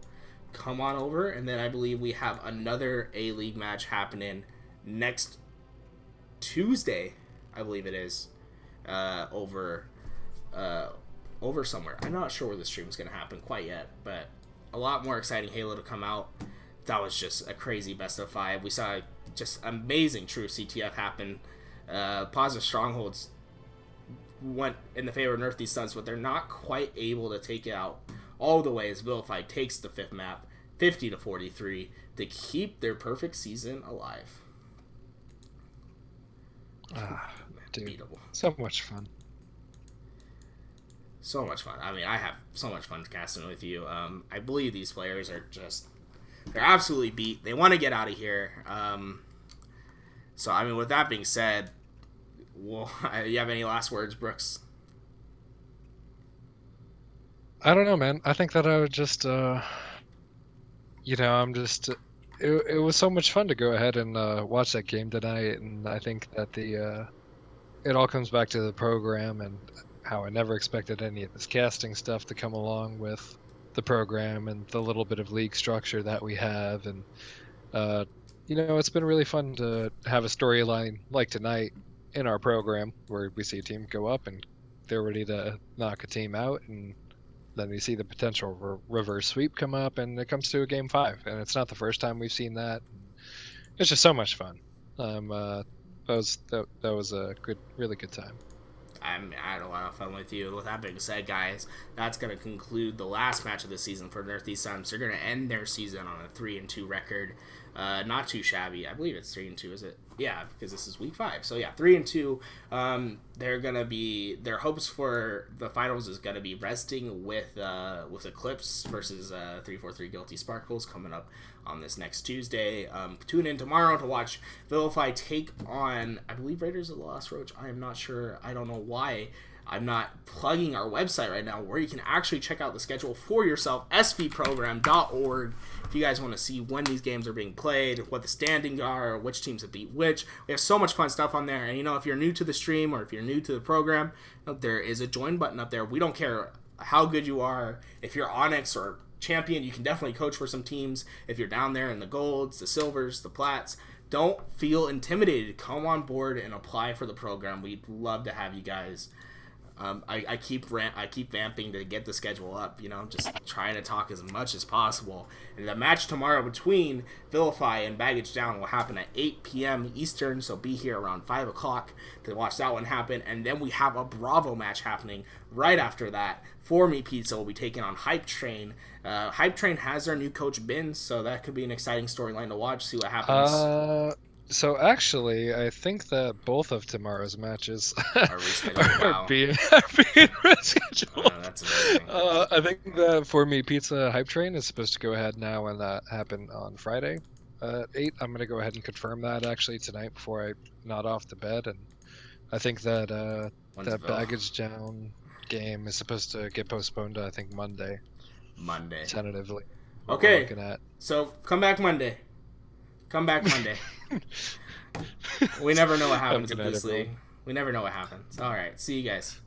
come on over. And then I believe we have another A-League match happening next Tuesday, I believe it is, over somewhere. I'm not sure where the stream is going to happen quite yet, but a lot more exciting Halo to come out. That was just a crazy best of 5. We saw just amazing true CTF happen. Positive Strongholds went in the favor of Nerf these stunts, but they're not quite able to take it out all the way as Vilify takes the 5th map 50-43 to keep their perfect season alive. Dude, Beatable. so much fun. So much fun. I mean, I have so much fun casting with you. I believe these players are just, they're absolutely beat. They want to get out of here. So, I mean, with that being said, well, you have any last words, Brooks? I don't know, man. I think that I would just, I'm just, it was so much fun to go ahead and watch that game tonight, and I think that it all comes back to the program and how I never expected any of this casting stuff to come along with the program and the little bit of league structure that we have, and it's been really fun to have a storyline like tonight in our program where we see a team go up and they're ready to knock a team out, and then you see the potential reverse sweep come up, and it comes to a game 5, and it's not the first time we've seen that. It's just so much fun. That was a really good time. I had a lot of fun with you. With that being said, guys, that's going to conclude the last match of the season for Northeast Suns. They're going to end their season on a 3-2 record. Not too shabby. I believe it's 3-2, is it? Yeah, because this is week 5. So yeah, 3-2. They're gonna be, their hopes for the finals is gonna be resting with Eclipse versus 343 Guilty Sparkles coming up on this next Tuesday. Tune in tomorrow to watch Vilify take on, I believe, Raiders of the Lost Roach. I am not sure. I don't know why I'm not plugging our website right now, where you can actually check out the schedule for yourself, svprogram.org. If you guys want to see when these games are being played, what the standings are, which teams have beat which. We have so much fun stuff on there. And, if you're new to the stream or if you're new to the program, there is a join button up there. We don't care how good you are. If you're Onyx or Champion, you can definitely coach for some teams. If you're down there in the golds, the silvers, the plats, don't feel intimidated. Come on board and apply for the program. We'd love to have you guys. I keep vamping to get the schedule up, just trying to talk as much as possible. And the match tomorrow between Vilify and Baggage Down will happen at 8 p.m. Eastern, so be here around 5 o'clock to watch that one happen. And then we have a Bravo match happening right after that. For Me Pizza will be taking on Hype Train. Hype Train has their new coach, Ben, so that could be an exciting storyline to watch, see what happens. So actually, I think that both of tomorrow's matches Are rescheduled. Wow. are being rescheduled. Oh, that's amazing. I think the For Me Pizza Hype Train is supposed to go ahead now and happen on Friday at 8. I'm going to go ahead and confirm that actually tonight before I nod off to bed. And I think that that Baggage Down game is supposed to get postponed to, I think, Monday. Tentatively. Okay. So come back Monday. We never know what happens with this league. We never know what happens. All right. See you guys.